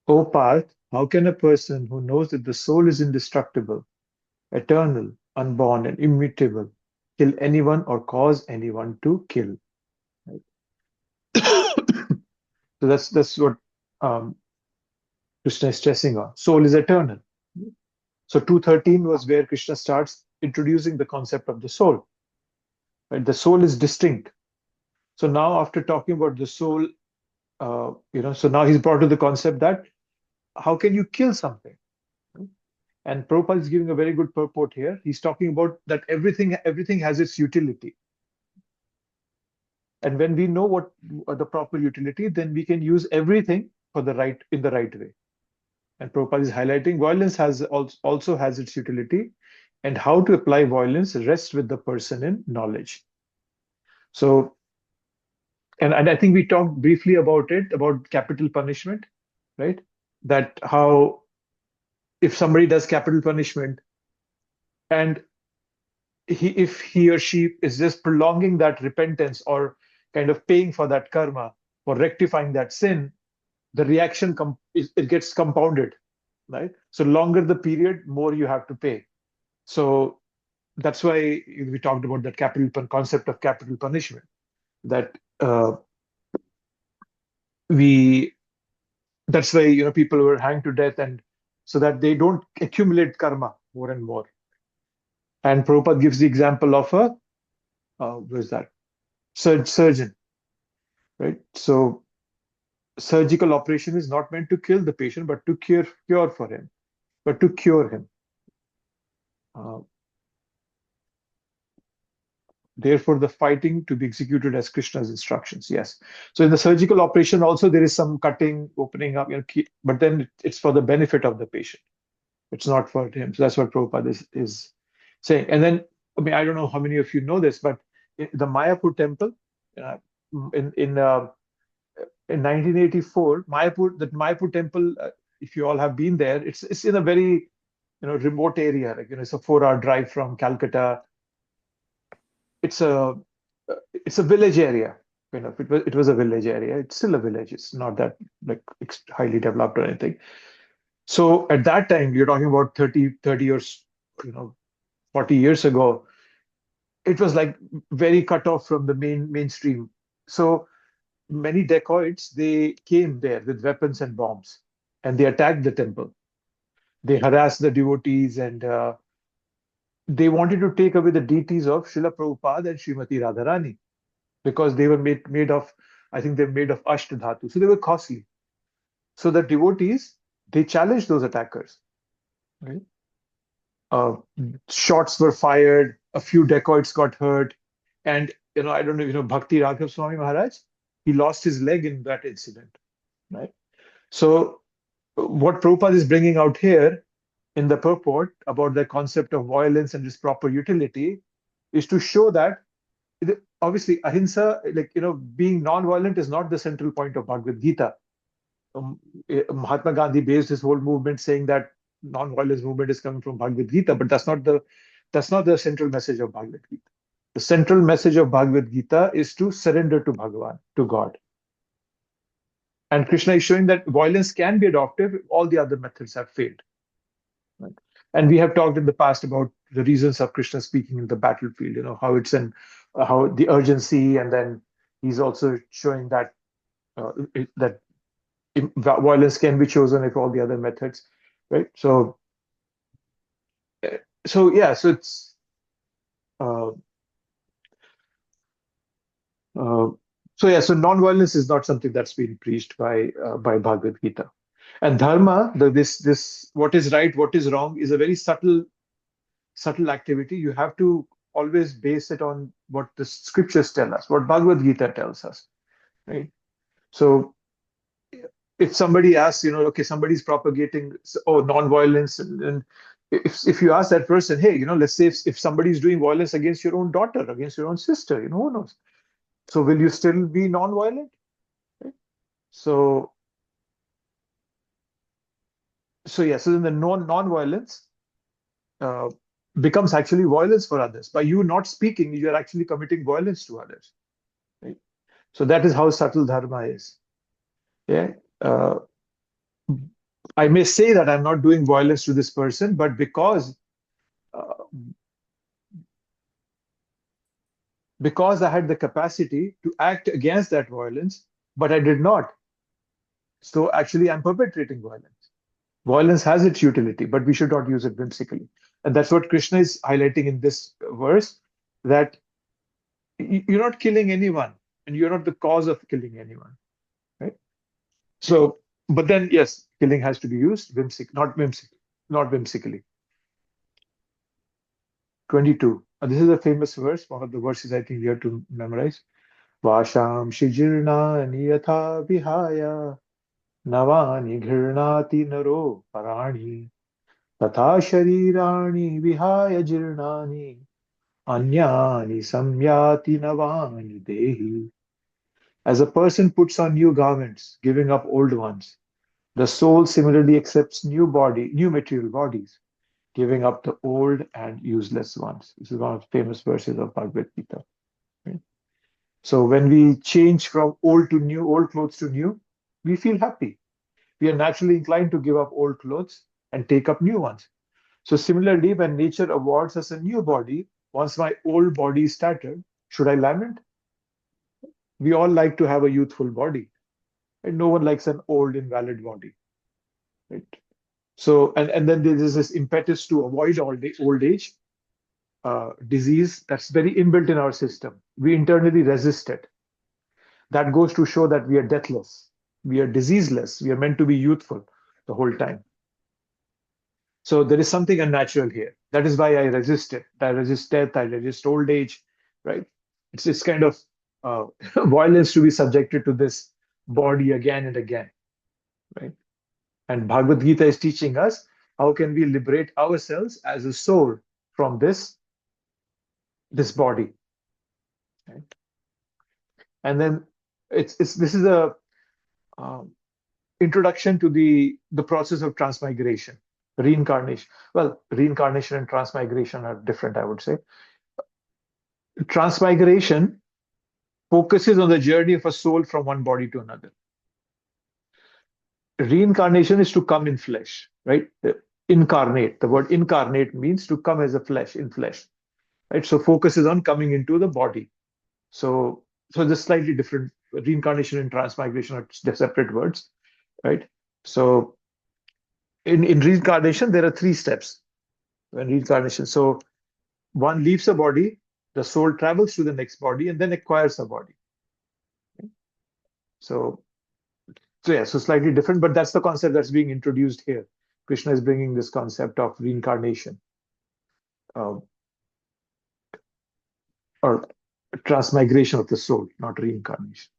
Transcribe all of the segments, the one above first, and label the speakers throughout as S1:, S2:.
S1: O Parth, how can a person who knows that the soul is indestructible, eternal, unborn, and immutable kill anyone or cause anyone to kill? Right? So that's what um, Krishna is stressing on. Soul is eternal. So 213 was where Krishna starts introducing the concept of the soul. Right? The soul is distinct. So now, after talking about the soul, so now he's brought to the concept that how can you kill something? And Prabhupada is giving a very good purport here. He's talking about that everything has its utility. And when we know what the proper utility, then we can use everything for the right in the right way. And Prabhupada is highlighting violence also has its utility, and how to apply violence rests with the person in knowledge. So, and I think we talked briefly about it, about capital punishment, right? That how if somebody does capital punishment and if he or she is just prolonging that repentance or kind of paying for that karma or rectifying that sin, the reaction it gets compounded, right? So longer the period, more you have to pay. So that's why we talked about that concept of capital punishment. That we that's why people were hanged to death, and so that they don't accumulate karma more and more. And Prabhupada gives the example of a what is that surgeon, right? So surgical operation is not meant to kill the patient, but to cure for him, but to cure him. Uh, Therefore, the fighting to be executed as Krishna's instructions. Yes. So in the surgical operation, also there is some cutting, opening up, but then it's for the benefit of the patient. It's not for him. So that's what Prabhupada is saying. And then, I mean, I don't know how many of you know this, but the Mayapur temple, uh, in in uh, in 1984, the Mayapur temple, if you all have been there, it's in a very remote area. Like it's a 4-hour drive from Calcutta. It's a village area. It was a village area. It's still a village. It's not that like highly developed or anything. So at that time, you're talking about 30 years, 40 years ago, it was like very cut off from the mainstream. So many dacoits, they came there with weapons and bombs, and they attacked the temple. They harassed the devotees, and they wanted to take away the deities of Srila Prabhupada and Srimati Radharani because they were made of, I think they're made of Ashtadhatu. So they were costly. So the devotees, they challenged those attackers. Right? Uh, Shots were fired, a few dacoits got hurt, and I don't know, Bhakti Raghav Swami Maharaj, he lost his leg in that incident, right? So what Prabhupada is bringing out here in the purport about the concept of violence and its proper utility is to show that obviously ahimsa, like being non-violent is not the central point of Bhagavad Gita. Mahatma Gandhi based his whole movement saying that non-violence movement is coming from Bhagavad Gita, but that's not the central message of Bhagavad Gita. The central message of Bhagavad Gita is to surrender to Bhagavan, to God. And Krishna is showing that violence can be adopted if all the other methods have failed. Right? And we have talked in the past about the reasons of Krishna speaking in the battlefield, how it's how the urgency, and then he's also showing that that violence can be chosen if all the other methods, right? So yeah, so it's uh, uh, so yeah, so non-violence is not something that's been preached by Bhagavad Gita. And dharma, this what is right, what is wrong, is a very subtle activity. You have to always base it on what the scriptures tell us, what Bhagavad Gita tells us, right? So if somebody asks, okay, somebody's propagating non-violence, and if you ask that person, hey, let's say if somebody's doing violence against your own daughter, against your own sister, who knows? So will you still be non-violent? Right? So yeah, so then the non-violence uh, becomes actually violence for others. By you not speaking, you are actually committing violence to others. Right? So that is how subtle dharma is. Yeah. Uh, I may say that I'm not doing violence to this person, but uh, because I had the capacity to act against that violence, but I did not. So actually, I'm perpetrating violence. Violence has its utility, but we should not use it whimsically. And that's what Krishna is highlighting in this verse, that you're not killing anyone and you're not the cause of killing anyone, right? So, but then, yes, killing has to be used not whimsically. 22. This is a famous verse, one of the verses I think we have to memorize. Vasham shijirna niyatha vihaya navani ghirnati naro parani तथा शरीराणि विहाय जीर्णानि अन्यानि samyati navani dehi. As a person puts on new garments, giving up old ones, the soul similarly accepts new material bodies, giving up the old and useless ones. This is one of the famous verses of Bhagavad Gita. Right? So when we change from old to new, old clothes to new, we feel happy. We are naturally inclined to give up old clothes and take up new ones. So similarly, when nature awards us a new body, once my old body is tattered, should I lament? We all like to have a youthful body, and no one likes an old, invalid body, right? So, and then there is this impetus to avoid old age, disease that's very inbuilt in our system. We internally resist it. That goes to show that we are deathless, we are diseaseless, we are meant to be youthful the whole time. So there is something unnatural here. That is why I resist it. I resist death. I resist old age. Right? It's kind of violence to be subjected to this body again and again. Right? And Bhagavad Gita is teaching us how can we liberate ourselves as a soul from this body. Right? And then it's this is a um, introduction to the process of transmigration, reincarnation. Well, reincarnation and transmigration are different, I would say. Transmigration focuses on the journey of a soul from one body to another. Reincarnation is to come in flesh, right? Incarnate. The word incarnate means to come as a flesh, in flesh, right? So focus is on coming into the body. So there's slightly different. Reincarnation and transmigration are separate words, right? So in reincarnation, there are three steps. When reincarnation, so one leaves a body, the soul travels to the next body, and then acquires a body. So so slightly different, but that's the concept that's being introduced here. Krishna is bringing this concept of reincarnation, uh, or transmigration of the soul, not reincarnation.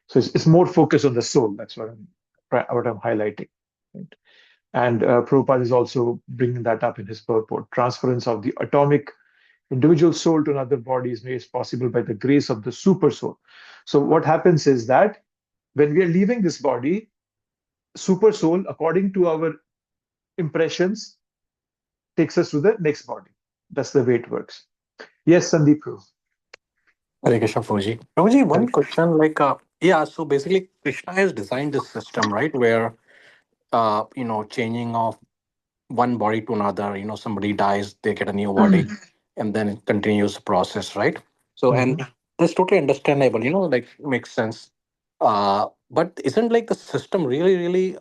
S1: So it's more focused on the soul. That's what I'm highlighting. Right? And Prabhupada is also bringing that up in his purport. Transference of the atomic individual soul to another body is made possible by the grace of the super soul. So what happens is that when we are leaving this body, super soul, according to our impressions, takes us to the next body. That's the way it works. Yes, Sandeep.
S2: Hare Krishna, Prabhuji. Prabhuji, one
S1: Hare
S2: question yeah, so basically, Krishna has designed this system, right, where, changing of one body to another, somebody dies, they get a new body, and then it continues the process, right? So, and
S1: Mhm.
S2: that's totally understandable, like, makes sense. But isn't like the system really, really,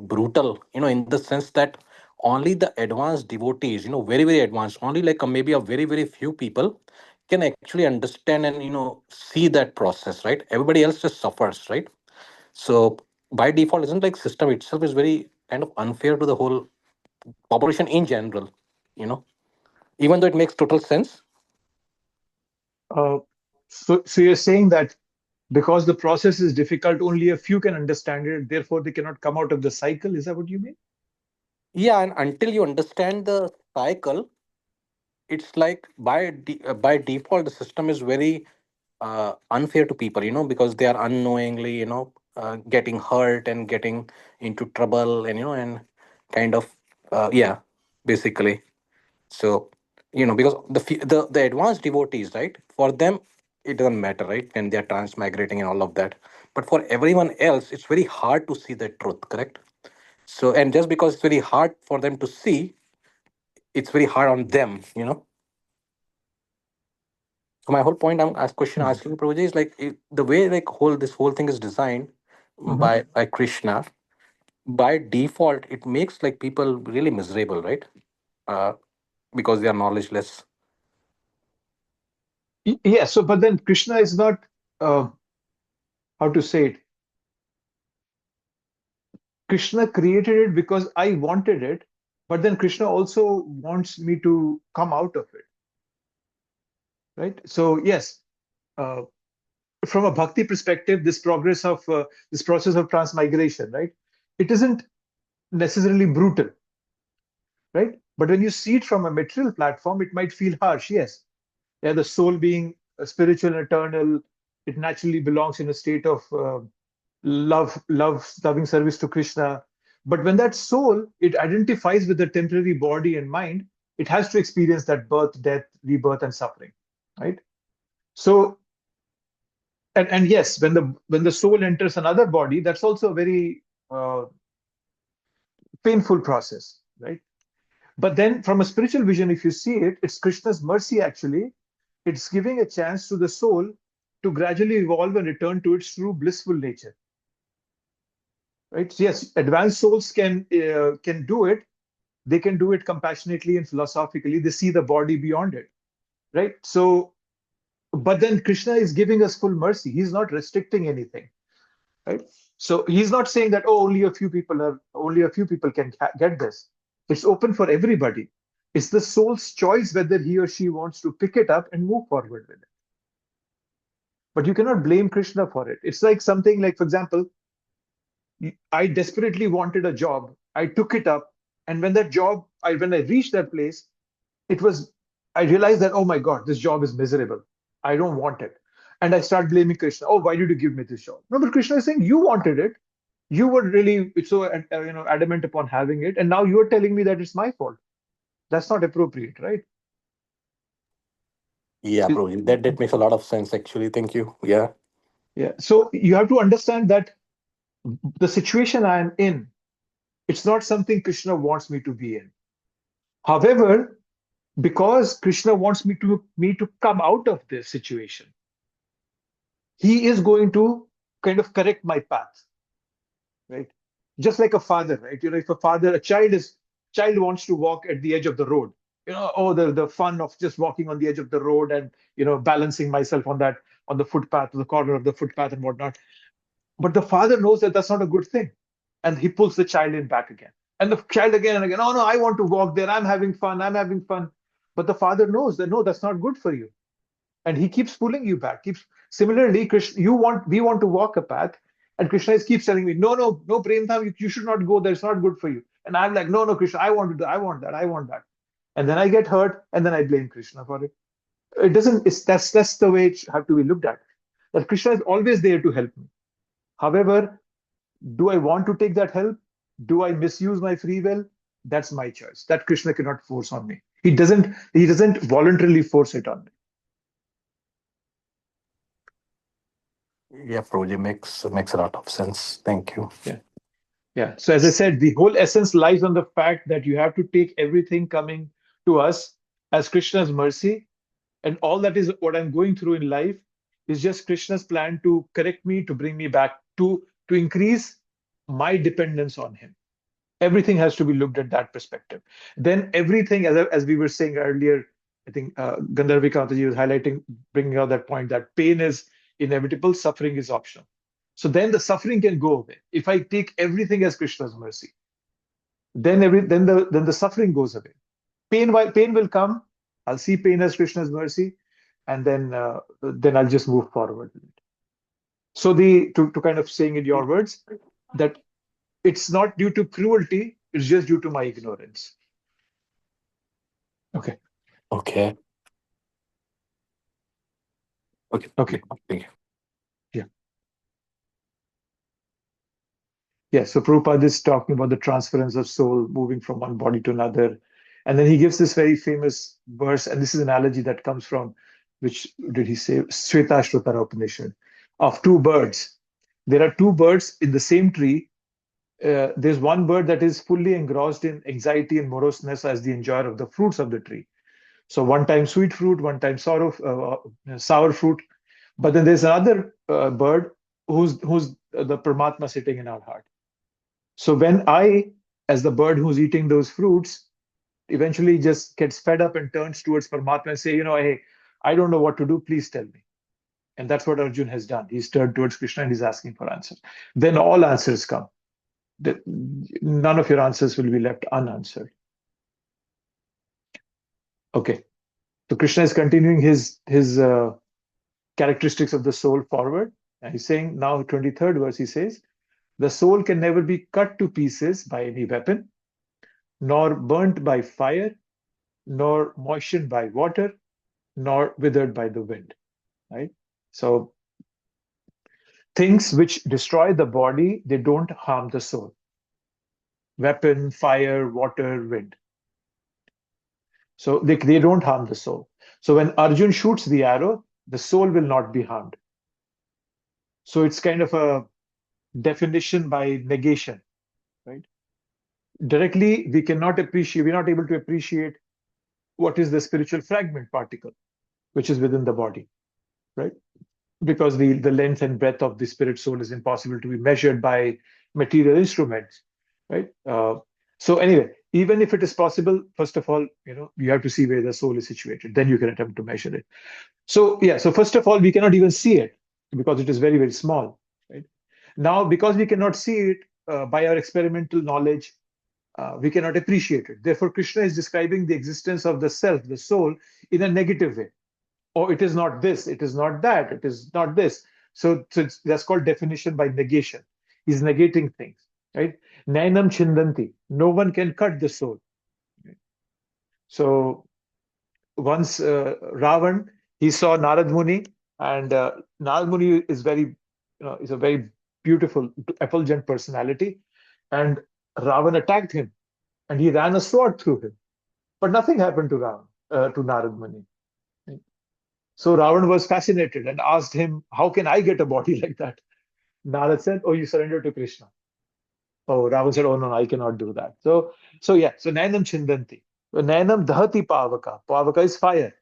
S2: brutal, in the sense that only the advanced devotees, very, very advanced, only like maybe a very, very few people can actually understand and, see that process, right? Everybody else just suffers, right? So, by default, isn't like system itself is very kind of unfair to the whole population in general, you know, even though it makes total sense.
S1: Uh, so you're saying that because the process is difficult, only a few can understand it, therefore they cannot come out of the cycle. Is that what you mean?
S2: Yeah, and until you understand the cycle, it's like by default the system is very unfair to people, because they are unknowingly, getting hurt and getting into trouble, and and kind of yeah, basically. So, because the advanced devotees, right, for them it doesn't matter, right, when they are transmigrating and all of that. But for everyone else, it's very hard to see the truth, correct? So, and just because it's very hard for them to see, it's very hard on them, So my whole point I'm as question
S1: Mhm.
S2: asking Prabhuji is like the way like this whole thing is designed
S1: Mhm.
S2: by Krishna, by default it makes like people really miserable, right? Uh, because they are knowledgeless.
S1: Yeah, so but then Krishna is not, uh, how to say it, Krishna created it because I wanted it, but then Krishna also wants me to come out of it, right? So yes, uh, from a bhakti perspective, this process of transmigration, right? It isn't necessarily brutal, right? But when you see it from a material platform, it might feel harsh. Yes, yeah, the soul being spiritual and eternal, it naturally belongs in a state of loving service to Krishna. But when that soul, it identifies with the temporary body and mind, it has to experience that birth, death, rebirth, and suffering, right? So, and yes, when the soul enters another body, that's also a very uh, painful process, right? But then, from a spiritual vision, if you see it, it's Krishna's mercy actually. It's giving a chance to the soul to gradually evolve and return to its true blissful nature. Right? So yes, advanced souls can do it. They can do it compassionately and philosophically. They see the body beyond it. Right? So, but then Krishna is giving us full mercy. He's not restricting anything. Right? So he's not saying that, oh, only a few people can get this. It's open for everybody. It's the soul's choice whether he or she wants to pick it up and move forward with it. But you cannot blame Krishna for it. It's like something like, for example, I desperately wanted a job. I took it up, and when I reached that place, it was I realized that, oh my God, this job is miserable. I don't want it, and I start blaming Krishna. Oh, why did you give me this job? No, but Krishna is saying you wanted it. You were really so adamant upon having it, and now you are telling me that it's my fault. That's not appropriate, right?
S2: Yeah,
S1: It-
S2: Prabhuji, that makes a lot of sense actually. Thank you. Yeah.
S1: yeah. So you have to understand that the situation I am in, it's not something Krishna wants me to be in. However, because Krishna wants me to come out of this situation, he is going to kind of correct my path, right? Just like a father, right? If a child wants to walk at the edge of the road, oh, the fun of just walking on the edge of the road and balancing myself on the footpath, the corner of the footpath and whatnot. But the father knows that that's not a good thing, and he pulls the child in back again, and the child again and again. Oh no, I want to walk there. I'm having fun. I'm having fun. But the father knows that no, that's not good for you, and he keeps pulling you back. Keeps Similarly, Krishna, we want to walk a path, and Krishna keeps telling me, no, no, no, Premtham, you should not go there. It's not good for you. And I'm like, no, no, Krishna, I want to do, I want that, I want that. And then I get hurt, and then I blame Krishna for it. It doesn't. That's the way it have to be looked at. That Krishna is always there to help me. However, do I want to take that help? Do I misuse my free will? That's my choice. That Krishna cannot force on me. He doesn't voluntarily force it on me.
S2: Yeah, Prabhuji makes a lot of sense. Thank you.
S1: Yeah. Yeah. So as I said, the whole essence lies on the fact that you have to take everything coming to us as Krishna's mercy, and all that is what I'm going through in life is just Krishna's plan to correct me, to bring me back, to increase my dependence on him. Everything has to be looked at that perspective. Then everything, as we were saying earlier, I think Gandharvikanta was highlighting, bringing out that point that pain is inevitable, suffering is optional. So then the suffering can go away if I take everything as Krishna's mercy. Then the suffering goes away. Pain will come. I'll see pain as Krishna's mercy, and then I'll just move forward with it. So to kind of saying in your words that it's not due to cruelty, it's just due to my ignorance. Okay.
S2: Okay. Okay.
S1: Okay.
S2: Thank you.
S1: Yeah. Yeah. So Prabhupada is talking about the transference of soul moving from one body to another. And then he gives this very famous verse, and this is an analogy that comes from, which did he say? Shvetashvatara Upanishad, of two birds. There are two birds in the same tree, there's one bird that is fully engrossed in anxiety and moroseness as the enjoyer of the fruits of the tree. So one time sweet fruit, one time sour fruit. But then there's another bird who's the Paramatma sitting in our heart. So when I, as the bird who's eating those fruits, eventually just gets fed up and turns towards Paramatma and say, hey, I don't know what to do. Please tell me. And that's what Arjun has done. He's turned towards Krishna and he's asking for answers. Then all answers come. None of your answers will be left unanswered. Okay. So Krishna is continuing his characteristics of the soul forward. And he's saying now, 23rd verse, he says, the soul can never be cut to pieces by any weapon, nor burnt by fire, nor moistened by water, nor withered by the wind. Right? So things which destroy the body, they don't harm the soul. Weapon, fire, water, wind. So they don't harm the soul. So when Arjun shoots the arrow, the soul will not be harmed. So it's kind of a definition by negation, right? Directly, we're not able to appreciate what is the spiritual fragment particle, which is within the body, right? Because the length and breadth of the spirit soul is impossible to be measured by material instruments, right? So anyway, even if it is possible, first of all, you have to see where the soul is situated. Then you can attempt to measure it. So yeah, so first of all, we cannot even see it because it is very, very small, right? Now, because we cannot see it by our experimental knowledge, we cannot appreciate it. Therefore, Krishna is describing the existence of the self, the soul, in a negative way. Or it is not this, it is not that, it is not this. So that's called definition by negation. He's negating things, right? Nainam chindanti. No one can cut the soul. Right? So once Ravan, he saw Narad Muni, and Narad Muni is is a very beautiful, effulgent personality, and Ravan attacked him, and he ran a sword through him, but nothing happened to to Narad Muni. So Ravan was fascinated and asked him, "How can I get a body like that?" Narad said, "Oh, you surrender to Krishna." Oh, Ravan said, "Oh no, I cannot do that." So yeah, so Nainam Chindanti. Nainam Dahati Pavaka. Pavaka is fire,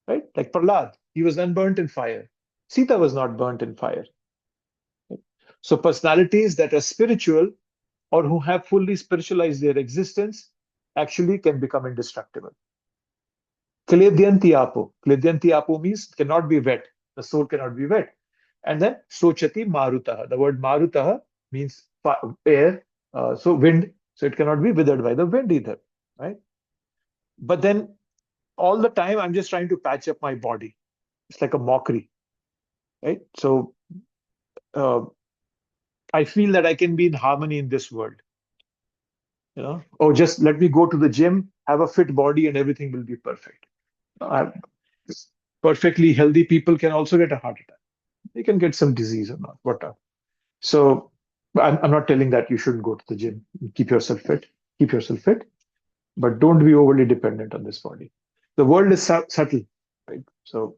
S1: right? Like Prahlad, he was unburnt in fire. Sita was not burnt in fire. Right? So personalities that are spiritual or who have fully spiritualized their existence actually can become indestructible. Kledyanti apo. Kledyanti apo means cannot be wet. The soul cannot be wet. And then sochati marutaha. The word marutaha means air, so wind. So it cannot be withered by the wind either, right? But then all the time I'm just trying to patch up my body. It's like a mockery, right? So uh, I feel that I can be in harmony in this world. Oh, just let me go to the gym, have a fit body, and everything will be perfect. I, Perfectly healthy people can also get a heart attack. They can get some disease or not, whatever. So I'm not telling that you shouldn't go to the gym. Keep yourself fit. Keep yourself fit, but don't be overly dependent on this body. The world is subtle, right? So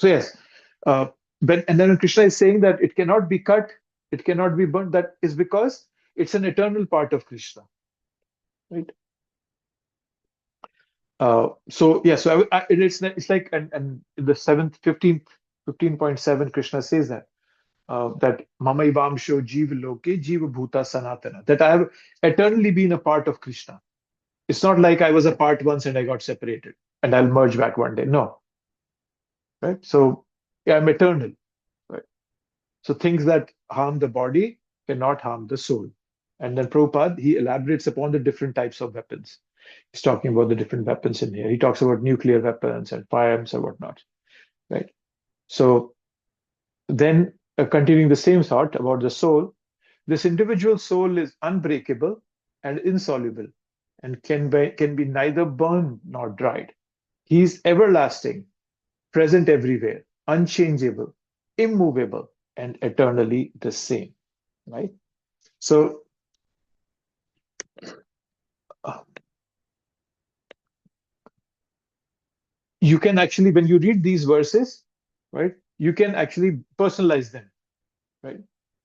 S1: yes. And then Krishna is saying that it cannot be cut, it cannot be burnt. That is because it's an eternal part of Krishna, right? So yeah, so it's like and in the 15.7, Krishna says that Mama Ivamsho Jiva Loke Jiva Bhuta Sanatana, that I have eternally been a part of Krishna. It's not like I was a part once and I got separated and I'll merge back one day. No, right? So yeah, I'm eternal, right? So things that harm the body cannot harm the soul. And then Prabhupada, he elaborates upon the different types of weapons. He's talking about the different weapons in here. He talks about nuclear weapons and firearms and whatnot, right? So then, continuing the same thought about the soul, this individual soul is unbreakable and insoluble and can be neither burned nor dried. He is everlasting, present everywhere, unchangeable, immovable, and eternally the same, right? So, uh, you can actually, when you read these verses, right, you can actually personalize them, right?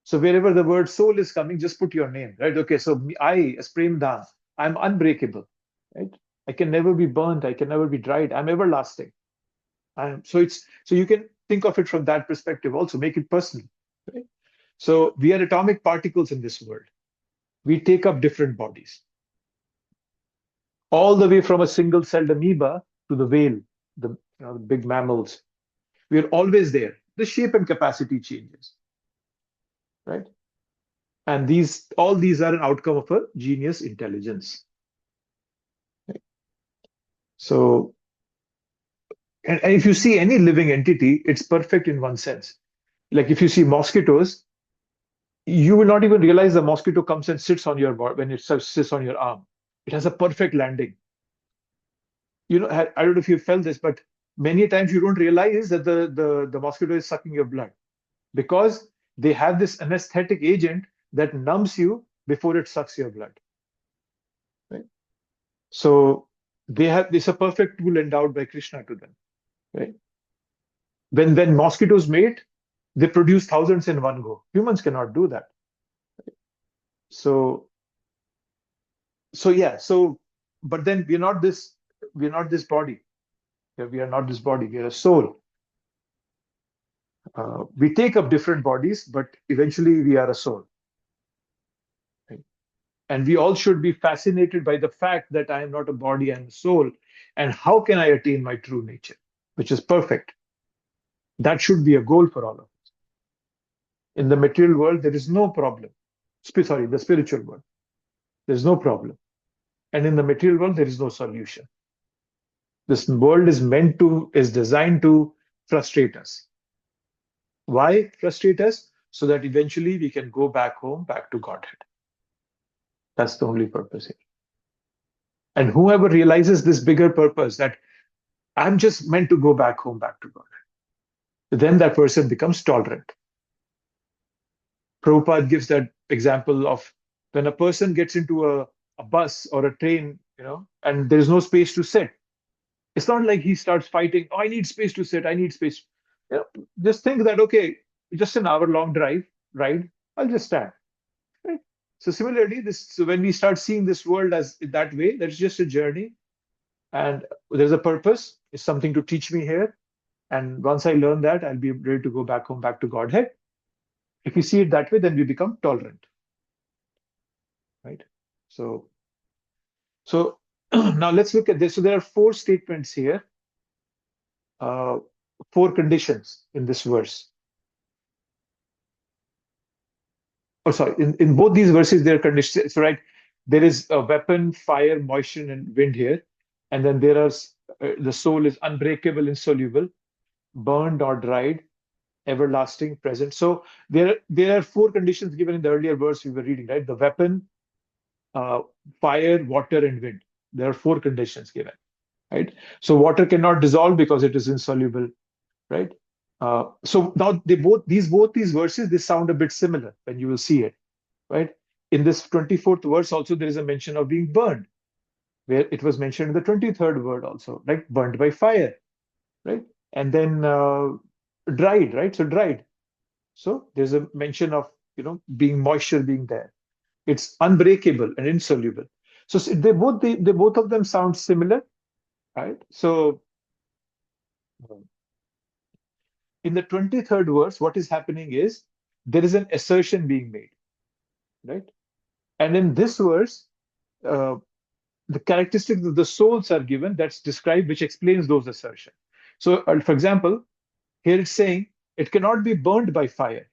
S1: So wherever the word soul is coming, just put your name, right? Okay, so I, as Prem-dham, I'm unbreakable, right? I can never be burnt. I can never be dried. I'm everlasting. So you can think of it from that perspective also, make it personal, right? So we are atomic particles in this world. We take up different bodies, all the way from a single-celled amoeba to the whale, the big mammals. We are always there. The shape and capacity changes, right? And all these are an outcome of a genius intelligence. Right? So, and if you see any living entity, it's perfect in one sense. Like if you see mosquitoes, you will not even realize the mosquito comes and sits on your body when it sits on your arm. It has a perfect landing. I don't know if you felt this, but many times you don't realize that the mosquito is sucking your blood because they have this anesthetic agent that numbs you before it sucks your blood. Right? So they have this a perfect tool endowed by Krishna to them. Right? When mosquitoes mate, they produce thousands in one go. Humans cannot do that. So but then we're not this body. We are not this body. We are a soul. We take up different bodies, but eventually we are a soul. Right? And we all should be fascinated by the fact that I am not a body, I'm a soul. And how can I attain my true nature, which is perfect? That should be a goal for all of us. In the material world, there is no problem. Sorry, the spiritual world, there's no problem. And in the material world, there is no solution. This world is designed to frustrate us. Why frustrate us? So that eventually we can go back home, back to Godhead. That's the only purpose here. And whoever realizes this bigger purpose, that I'm just meant to go back home, back to Godhead, then that person becomes tolerant. Prabhupada gives that example of when a person gets into a bus or a train, and there's no space to sit. It's not like he starts fighting, oh, I need space to sit, I need space. Just think that, okay, just an hour-long ride, I'll just stand. Right? So similarly, when we start seeing this world as that way, that's just a journey, and there's a purpose. It's something to teach me here. And once I learn that, I'll be ready to go back home, back to Godhead. If we see it that way, then we become tolerant. Right? So now let's look at this. So there are 4 statements here, 4 conditions in this verse. Oh, sorry. In both these verses, there are conditions. So, right, there is a weapon, fire, moisture, and wind here. And then there are the soul is unbreakable, insoluble, burned or dried, everlasting, present. So there are 4 conditions given in the earlier verse we were reading, right? The weapon, fire, water, and wind. There are 4 conditions given, right? So water cannot dissolve because it is insoluble, right? So now these verses, they sound a bit similar when you will see it, right? In this 24th verse also, there is a mention of being burned, where it was mentioned in the 23rd word also, like burned by fire, right? And then dried, right? So dried. So there's a mention of being moisture being there. It's unbreakable and insoluble. So they both of them sound similar, right? So in the 23rd verse, what is happening is there is an assertion being made, right? And in this verse, the characteristics of the souls are given that's described, which explains those assertions. So, for example, here it's saying it cannot be burned by fire.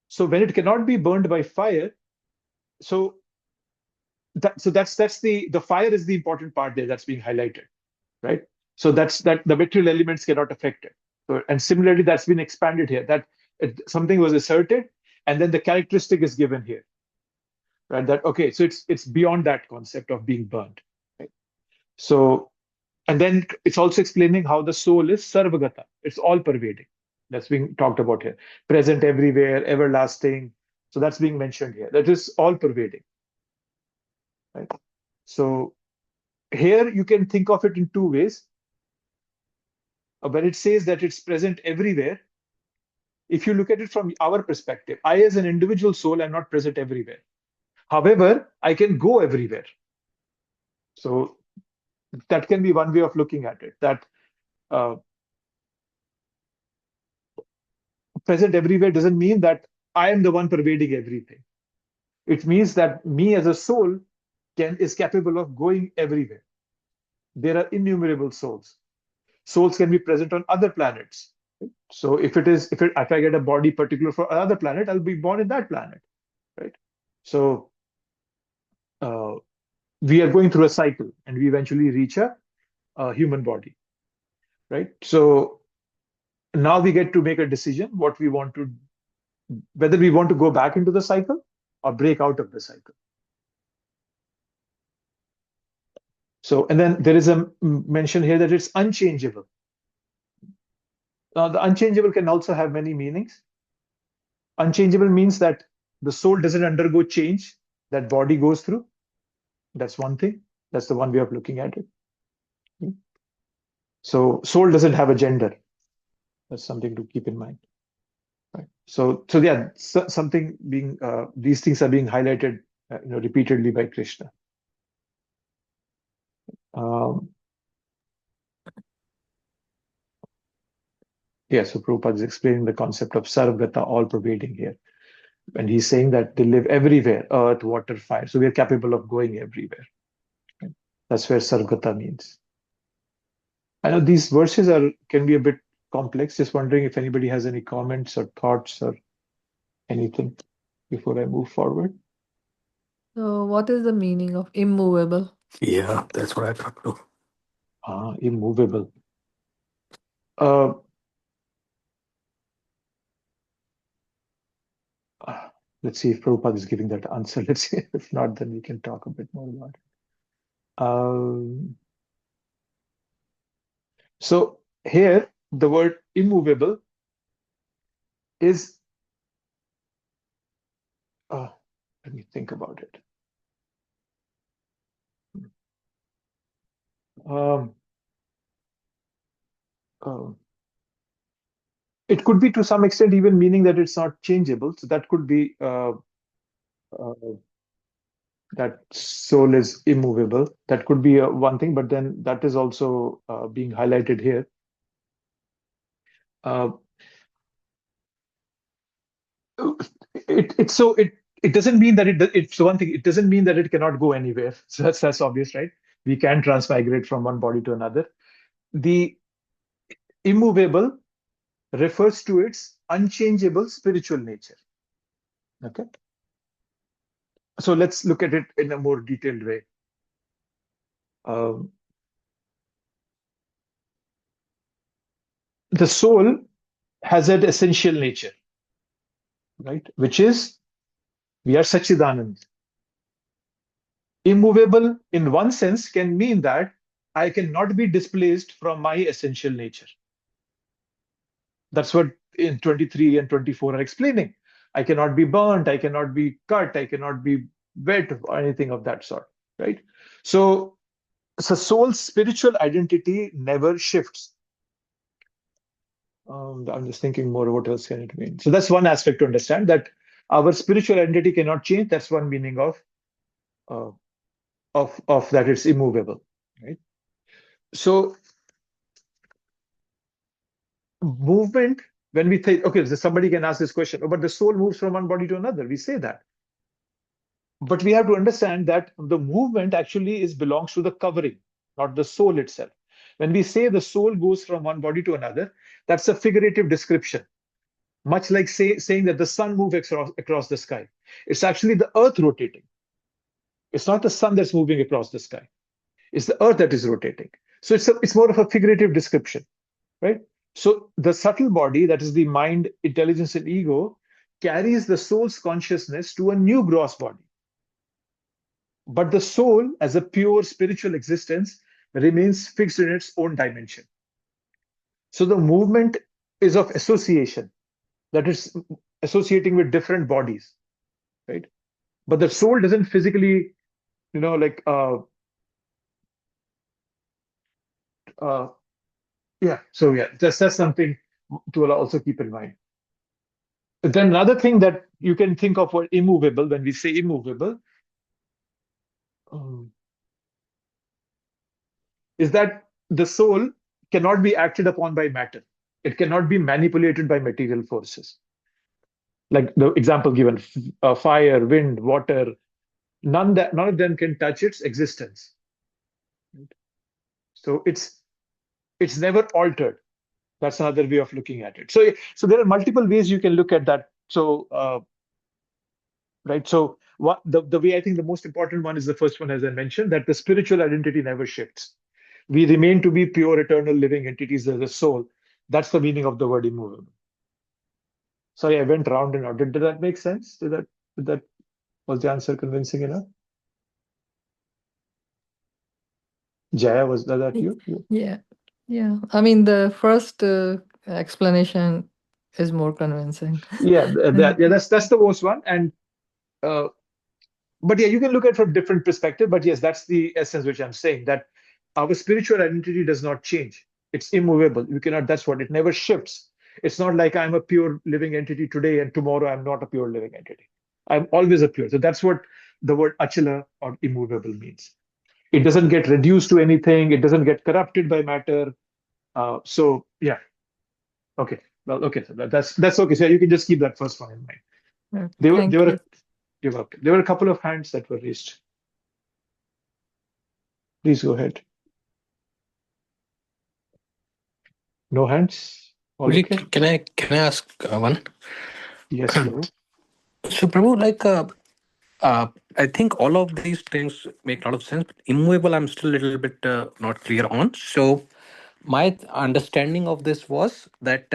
S1: So when it cannot be burned by fire, so that's the fire is the important part there that's being highlighted, right? So that's that the material elements cannot affect it. So, and similarly, that's been expanded here, that something was asserted, and then the characteristic is given here, right? That okay, so it's beyond that concept of being burned, right? So, and then it's also explaining how the soul is sarvagata. It's all pervading. That's being talked about here. Present everywhere, everlasting. So that's being mentioned here. That is all pervading, right? So here you can think of it in 2 ways. When it says that it's present everywhere, if you look at it from our perspective, I as an individual soul am not present everywhere. However, I can go everywhere. So that can be one way of looking at it, that uh, present everywhere doesn't mean that I am the one pervading everything. It means that me as a soul is capable of going everywhere. There are innumerable souls. Souls can be present on other planets. So if I get a body particular for another planet, I'll be born in that planet, right? So uh, we are going through a cycle, and we eventually reach a human body, right? So now we get to make a decision whether we want to go back into the cycle or break out of the cycle. So, and then there is a mention here that it's unchangeable. Now, the unchangeable can also have many meanings. Unchangeable means that the soul doesn't undergo change that body goes through. That's one thing. That's the one way of looking at it. So, soul doesn't have a gender. That's something to keep in mind. Right. So yeah, something being these things are being highlighted, repeatedly by Krishna. Yeah, so Prabhupada is explaining the concept of Sarvagata, all pervading here. And he's saying that they live everywhere, earth, water, fire. So we are capable of going everywhere. Right? That's where Sarvagata means. I know these verses can be a bit complex. Just wondering if anybody has any comments or thoughts or anything before I move forward.
S3: So, what is the meaning of immovable?
S2: Yeah, that's what I thought too.
S1: Immovable. Let's see if Prabhupada is giving that answer. Let's see. If not, then we can talk a bit more about it. So here, the word immovable is, let me think about it. It could be to some extent even meaning that it's not changeable. So that could be that soul is immovable. That could be one thing, but then that is also being highlighted here. It doesn't mean that it's one thing. It doesn't mean that it cannot go anywhere. So that's obvious, right? We can transmigrate from one body to another. The immovable refers to its unchangeable spiritual nature. Okay. So let's look at it in a more detailed way. The soul has an essential nature, right? Which is, we are Sachidanand. Immovable, in one sense, can mean that I cannot be displaced from my essential nature. That's what in 23 and 24 are explaining. I cannot be burnt, I cannot be cut, I cannot be wet, or anything of that sort, right? So soul's spiritual identity never shifts. I'm just thinking more, what else can it mean? So that's one aspect to understand, that our spiritual identity cannot change. That's one meaning of that it's immovable, right? So movement, when we think, okay, so somebody can ask this question, oh, but the soul moves from one body to another. We say that. But we have to understand that the movement actually belongs to the covering, not the soul itself. When we say the soul goes from one body to another, that's a figurative description. Much like saying that the sun moves across the sky. It's actually the earth rotating. It's not the sun that's moving across the sky. It's the earth that is rotating. So it's more of a figurative description, right? So the subtle body, that is the mind, intelligence, and ego, carries the soul's consciousness to a new gross body. But the soul, as a pure spiritual existence, remains fixed in its own dimension. So the movement is of association, that is associating with different bodies, right? But the soul doesn't physically, yeah. So yeah, that's something to also keep in mind. Then another thing that you can think of for immovable, when we say immovable, is that the soul cannot be acted upon by matter. It cannot be manipulated by material forces. Like the example given, fire, wind, water, none of them can touch its existence. So it's never altered. That's another way of looking at it. So there are multiple ways you can look at that. Right. So what the way I think the most important one is the first one, as I mentioned, that the spiritual identity never shifts. We remain to be pure, eternal, living entities as a soul. That's the meaning of the word immovable. Sorry, I went round and round. Did that make sense? Did that was the answer convincing enough? Jaya, was that you?
S3: Yeah. Yeah. I mean, the first explanation is more convincing.
S1: Yeah, that's the worst one. And uh, but yeah, you can look at it from different perspective. But yes, that's the essence which I'm saying, that our spiritual identity does not change. It's immovable. You cannot. That's what it never shifts. It's not like I'm a pure living entity today and tomorrow I'm not a pure living entity. I'm always a pure. So that's what the word achala or immovable means. It doesn't get reduced to anything. It doesn't get corrupted by matter. So yeah, okay. Well, okay. So that's okay. So you can just keep that first one in mind. They were they
S3: Thank
S1: were
S3: you.
S1: a, You're welcome. There were a couple of hands that were raised. Please go ahead. No hands? All
S2: Really,
S1: okay?
S2: can I ask one?
S1: Yes, Prabhu.
S2: So, Prabhu, I think all of these things make a lot of sense. But immovable, I'm still a little bit not clear on. So, my understanding of this was that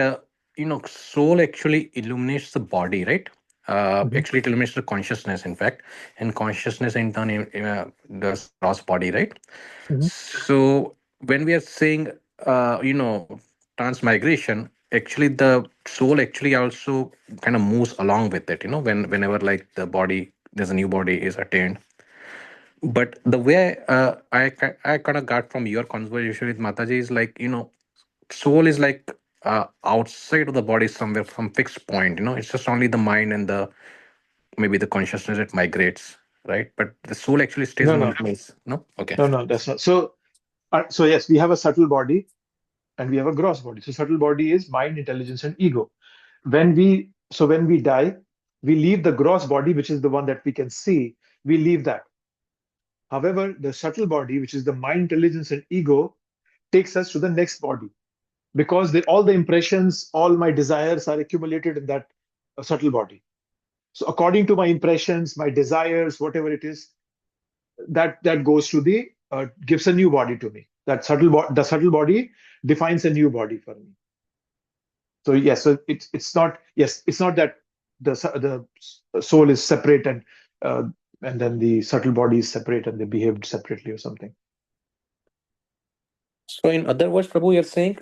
S2: soul actually illuminates the body, right?
S1: Mhm,
S2: Actually, it illuminates the consciousness, in fact, and consciousness in turn does cross body, right?
S1: mhm.
S2: So when we are saying transmigration, actually the soul actually also kind of moves along with it, whenever like the body, there's a new body is attained. But the way I kind of got from your conversation with Mataji is like, soul is like outside of the body somewhere, some fixed point. It's just only the mind and the maybe the consciousness that migrates, right? But the soul actually stays
S1: No,
S2: in one
S1: no,
S2: place. No, okay.
S1: no, that's not. So yes, we have a subtle body and we have a gross body. So subtle body is mind, intelligence, and ego. When we die, we leave the gross body, which is the one that we can see. We leave that. However, the subtle body, which is the mind, intelligence, and ego, takes us to the next body because all the impressions, all my desires are accumulated in that subtle body. So according to my impressions, my desires, whatever it is, that goes to the gives a new body to me. The subtle body defines a new body for me. So yes, so it's not that the soul is separate uh, and then the subtle body is separate and they behaved separately or something.
S2: So, in other words, Prabhu, you're saying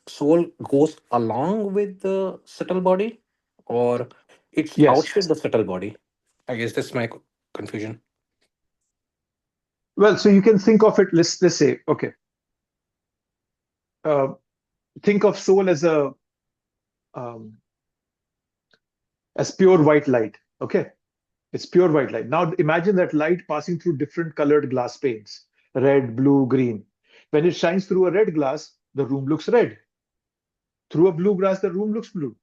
S2: soul goes along with the subtle body, or it's
S1: Yes.
S2: outside the subtle body? I guess that's my confusion.
S1: Well, so you can think of it. Let's say, okay, uh, think of soul um, as pure white light. Okay, it's pure white light. Now imagine that light passing through different colored glass panes, red, blue, green. When it shines through a red glass, the room looks red. Through a blue glass, the room looks blue.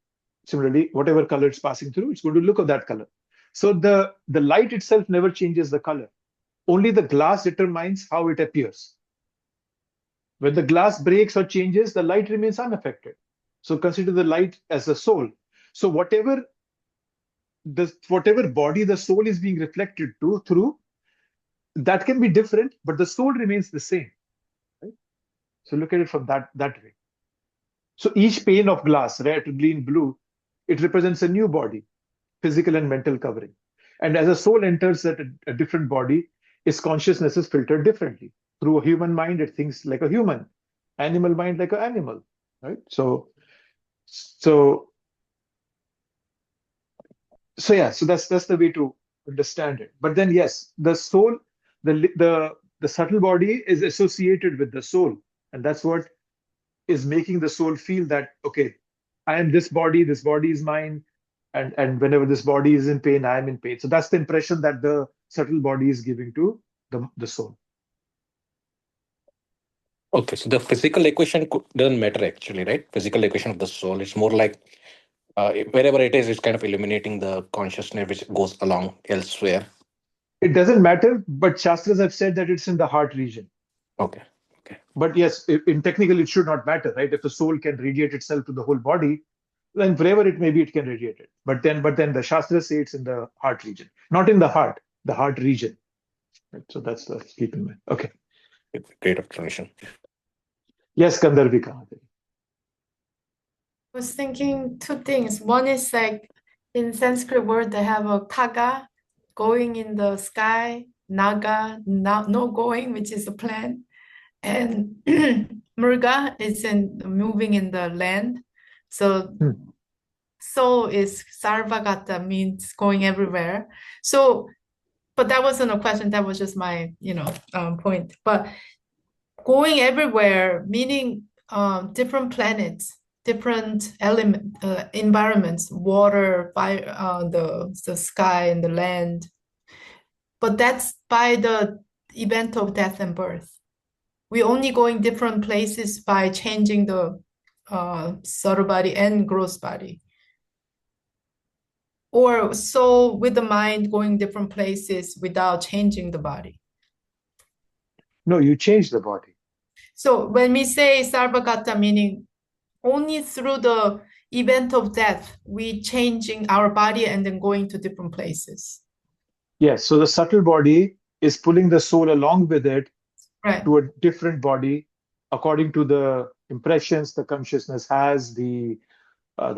S1: Similarly, whatever color it's passing through, it's going to look of that color. So the light itself never changes the color. Only the glass determines how it appears. When the glass breaks or changes, the light remains unaffected. So consider the light as a soul. So whatever body the soul is being reflected to through, that can be different, but the soul remains the same. Right? So look at it from that way. So each pane of glass, red, green, blue, it represents a new body, physical and mental covering. And as a soul enters a different body, its consciousness is filtered differently. Through a human mind, it thinks like a human, animal mind like an animal, right? So yeah, so that's the way to understand it. But then yes, the soul, the subtle body is associated with the soul, and that's what is making the soul feel that okay, I am this body is mine. And whenever this body is in pain, I am in pain. So that's the impression that the subtle body is giving to the soul.
S2: Okay, so the physical equation doesn't matter actually, right? Physical equation of the soul. It's more like wherever it is, it's kind of illuminating the consciousness which goes along elsewhere.
S1: It doesn't matter, but Shastras have said that it's in the heart region.
S2: Okay. Okay.
S1: But yes, in technical, it should not matter, right? If the soul can radiate itself to the whole body, then wherever it may be, it can radiate it. But then the Shastras say it's in the heart region, not in the heart region. Right? So that's the keep in mind. Okay.
S2: Great explanation.
S1: Yes, Gandharvika.
S4: I was thinking two things. One is like in Sanskrit word, they have a kaga, going in the sky, naga, no going, which is a plant, and murga is moving in the land. So soul is sarvagata, means going everywhere. So, but that wasn't a question. That was just my, point. But going everywhere, meaning different planets, different environments, water, fire, the sky and the land. But that's by the event of death and birth. We're only going different places by changing the subtle body and gross body. Or soul with the mind going different places without changing the body.
S1: No, you change the body.
S4: So when we say sarvagata, meaning only through the event of death, we changing our body and then going to different places.
S1: Yes, so the subtle body is pulling the soul along with it
S4: Right.
S1: to a different body according to the impressions the consciousness has, the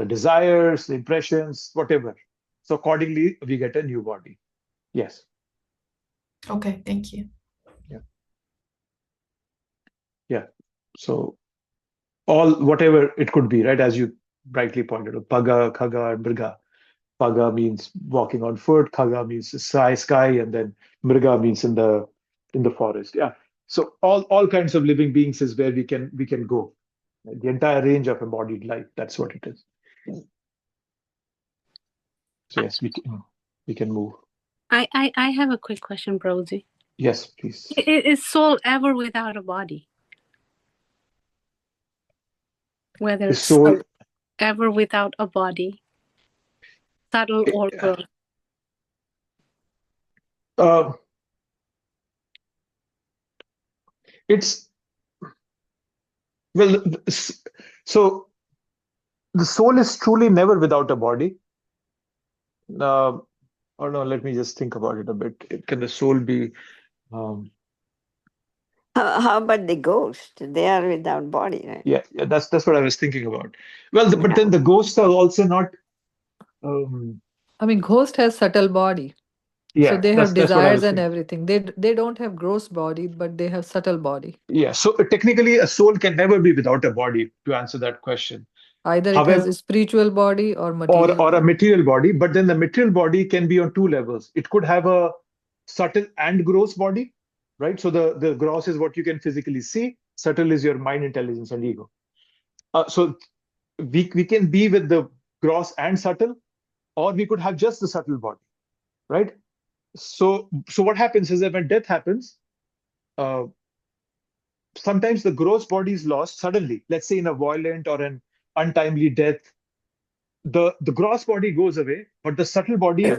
S1: desires, the impressions, whatever. So accordingly, we get a new body. Yes.
S4: Okay, thank you.
S1: Yeah. So whatever it could be, right? As you brightly pointed out, Paga, Khaga, and Mriga. Paga means walking on foot, Khaga means sky, and then Mriga means in the forest. Yeah. So all kinds of living beings is where we can go. The entire range of embodied life. That's what it is. So yes, we can move.
S5: I have a quick question, Prabhuji.
S1: Yes, please.
S5: Is soul ever without a body? Whether
S1: Is
S5: it's
S1: soul
S5: ever without a body, subtle or gross?
S1: It's well, so the soul is truly never without a body. Or no, let me just think about it a bit. Can the soul be?
S6: How about the ghost? They are without body, right?
S1: Yeah, that's what I was thinking about. Well, but then the ghosts are also not.
S3: I mean, ghost has subtle body.
S1: Yeah,
S3: So they
S1: that's
S3: have
S1: what I was
S3: desires and
S1: thinking.
S3: everything. They don't have gross body, but they have subtle body.
S1: Yeah, so technically, a soul can never be without a body. To answer that question,
S3: Either it
S1: however,
S3: has a spiritual body or material
S1: or a
S3: body.
S1: material body, but then the material body can be on two levels. It could have a subtle and gross body, right? So the gross is what you can physically see. Subtle is your mind, intelligence, and ego. So we can be with the gross and subtle, or we could have just the subtle body, right? So what happens is that when death happens, sometimes the gross body is lost suddenly. Let's say in a violent or an untimely death, the gross body goes away, but the subtle body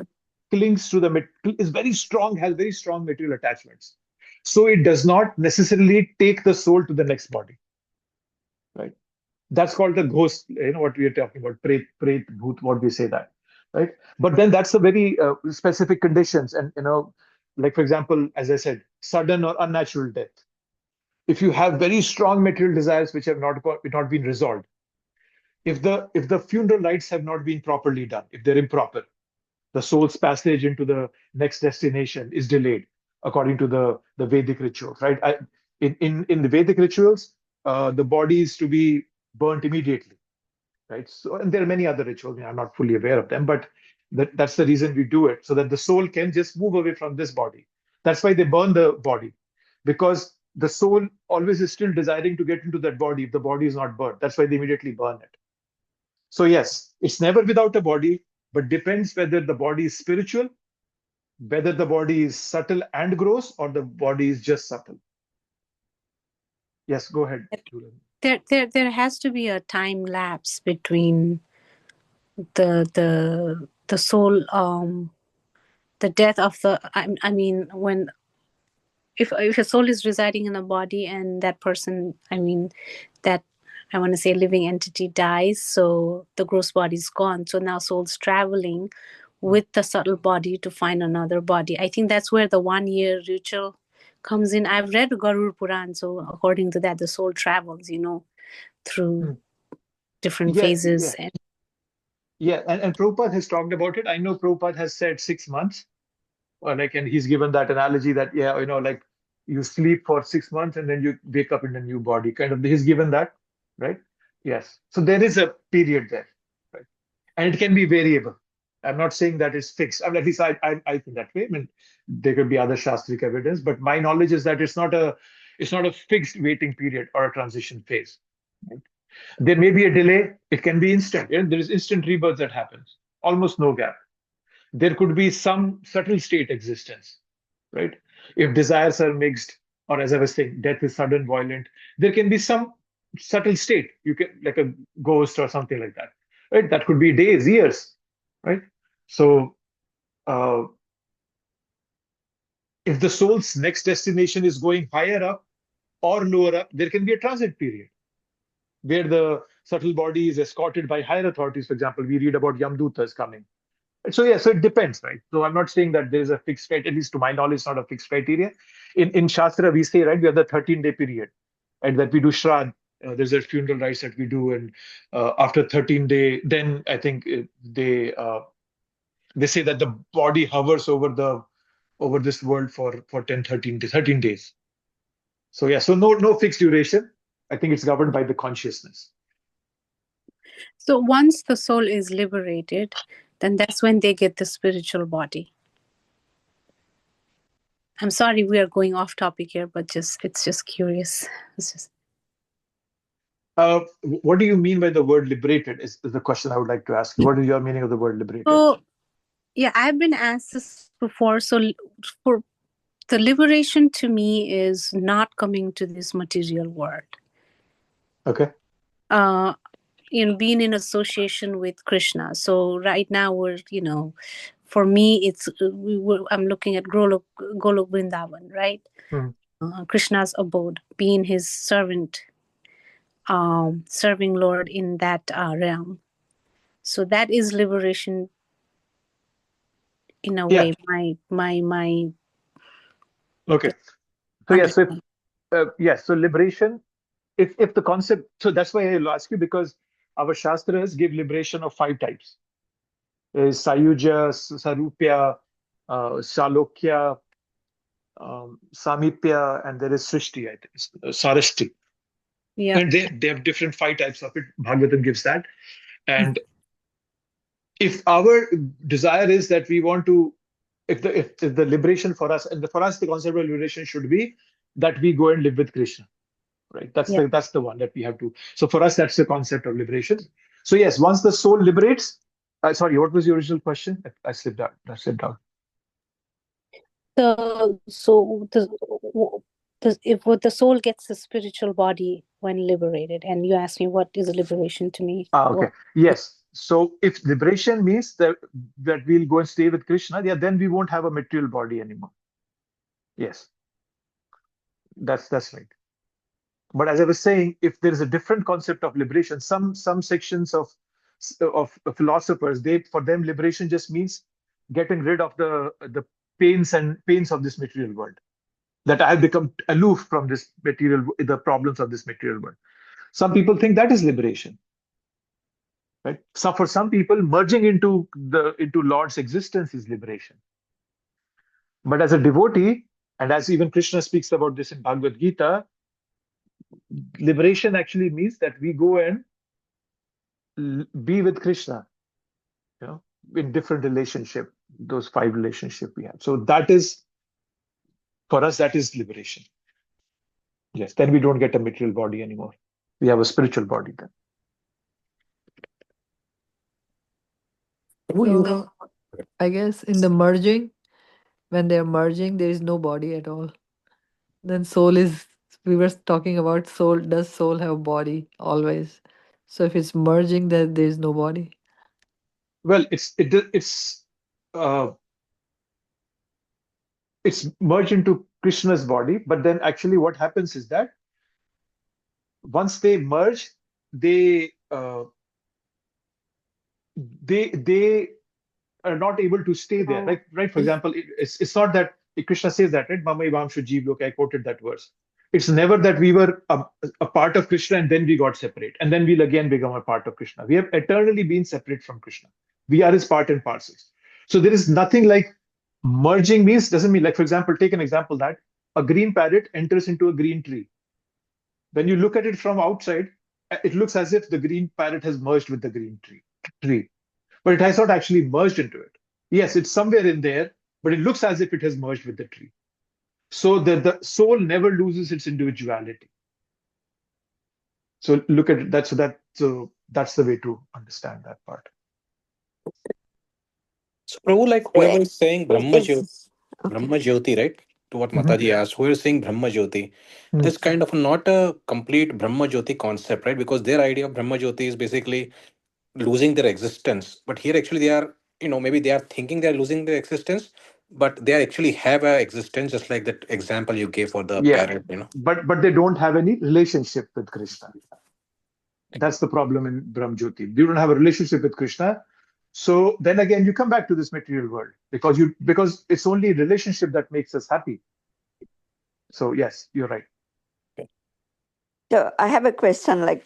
S1: clings to is very strong, has very strong material attachments. So it does not necessarily take the soul to the next body, right? That's called the ghost. What we are talking about, pret, bhoot, what we say that, right? But then that's a very specific conditions, and like for example, as I said, sudden or unnatural death. If you have very strong material desires which have not been resolved, if the funeral rites have not been properly done, if they're improper, the soul's passage into the next destination is delayed according to the Vedic rituals, right? In the Vedic rituals, the body is to be burnt immediately, right? So, and there are many other rituals. I'm not fully aware of them, but that's the reason we do it, so that the soul can just move away from this body. That's why they burn the body, because the soul always is still desiring to get into that body if the body is not burnt. That's why they immediately burn it. So yes, it's never without a body, but depends whether the body is spiritual, whether the body is subtle and gross, or the body is just subtle. Yes, go ahead, Julian.
S5: There has to be a time lapse between the soul, the death of the. I mean, when if a soul is residing in a body and that person, that I want to say living entity dies, so the gross body is gone. So now soul's traveling with the subtle body to find another body. I think that's where the 1 year ritual comes in. I've read Garur Puran, so according to that, the soul travels, through different phases.
S1: And Prabhupada has talked about it. I know Prabhupada has said 6 months, and he's given that analogy that, like you sleep for 6 months and then you wake up in a new body. Kind of, he's given that, right? Yes. So there is a period there, right? And it can be variable. I'm not saying that it's fixed. At least I think that way. I mean, there could be other Shastric evidence, but my knowledge is that it's not a fixed waiting period or a transition phase. Right? There may be a delay. It can be instant. There is instant rebirth that happens, almost no gap. There could be some subtle state existence, right? If desires are mixed, or as I was saying, death is sudden, violent, there can be some subtle state. You can, like a ghost or something like that, right? That could be days, years, right? So, if the soul's next destination is going higher up or lower up, there can be a transit period where the subtle body is escorted by higher authorities. For example, we read about Yamdutas coming. So it depends, right? So I'm not saying that there's a fixed criteria, at least to my knowledge, it's not a fixed criteria. In Shastra, we say, right, we have the 13-day period, and that we do Shraddh. There's a funeral rites that we do, and after 13-day, then I think they say that the body hovers over this world for 13 days. So so no fixed duration. I think it's governed by the consciousness.
S5: So once the soul is liberated, then that's when they get the spiritual body. I'm sorry we are going off topic here, but it's just curious.
S1: What do you mean by the word liberated is the question I would like to ask you. What is your meaning of the word liberated?
S5: So, I've been asked this before. So for the liberation to me is not coming to this material world.
S1: Okay.
S5: Being in association with Krishna. So right now we're, for me, it's I'm looking at Golok Vrindavan, right? Krishna's abode, being his servant, serving Lord in that realm. So that is liberation in a way. My.
S1: Okay. So so liberation. If the concept, so that's why I'll ask you, because our Shastras give liberation of 5 types. There's Sayuja, Sarupya, Salokya, Samipya, and there is Srishti, I think, Sarashti.
S5: Yeah.
S1: And they have different 5 types of it. Bhagavatam gives that. And if our desire is that we want to, if the liberation for us, and for us the concept of liberation should be that we go and live with Krishna. Right, that's the one that we have to. So for us, that's the concept of liberation. So yes, once the soul liberates. Sorry, what was the original question? I slipped out.
S5: If the soul gets the spiritual body when liberated, and you asked me what is liberation to me.
S1: Okay. Yes. So if liberation means that we'll go and stay with Krishna, then we won't have a material body anymore. Yes. That's right. But as I was saying, if there is a different concept of liberation, some sections of philosophers, for them liberation just means getting rid of the pains of this material world. That I have become aloof from the problems of this material world. Some people think that is liberation. Right? So for some people, merging into Lord's existence is liberation. But as a devotee, and as even Krishna speaks about this in Bhagavad Gita, liberation actually means that we go and be with Krishna, in different relationship, those 5 relationships we have. So that is, for us, that is liberation. Yes, then we don't get a material body anymore. We have a spiritual body then.
S2: Prabhu,
S3: So I guess in the merging, when they're merging, there is no body at all. Then soul is, we were talking about soul. Does soul have body always? So if it's merging, then there is no body.
S1: Well, uh, it's merged into Krishna's body, but then actually what happens is that once they merge, they they are not able to stay there. Right? For example, it's not that Krishna says that, right? Mama Ivamshu Jeev Loka, I quoted that verse. It's never that we were a part of Krishna and then we got separate and then we'll again become a part of Krishna. We have eternally been separate from Krishna. We are his part and parcels. So there is nothing like merging means, doesn't mean, like, for example, take an example that a green parrot enters into a green tree. When you look at it from outside, it looks as if the green parrot has merged with the green tree. But it has not actually merged into it. Yes, it's somewhere in there, but it looks as if it has merged with the tree. So the soul never loses its individuality. So look at it. That's the way to understand that part.
S2: So, Prabhu, like whoever is saying
S6: It's okay.
S2: Brahma Jyoti, right? To what
S1: Mhm.
S2: Mataji asked, who is saying Brahma Jyoti
S1: Mm.
S2: is kind of not a complete Brahma Jyoti concept, right? Because their idea of Brahma Jyoti is basically losing their existence. But here, actually, they are, maybe they are thinking they are losing their existence, but they actually have a existence, just like that example you gave for the
S1: Yeah,
S2: parrot.
S1: but they don't have any relationship with Krishna. That's the problem in Brahmjyoti. You don't have a relationship with Krishna. So then again, you come back to this material world because it's only relationship that makes us happy. So yes, you're right.
S6: So I have a question. Like,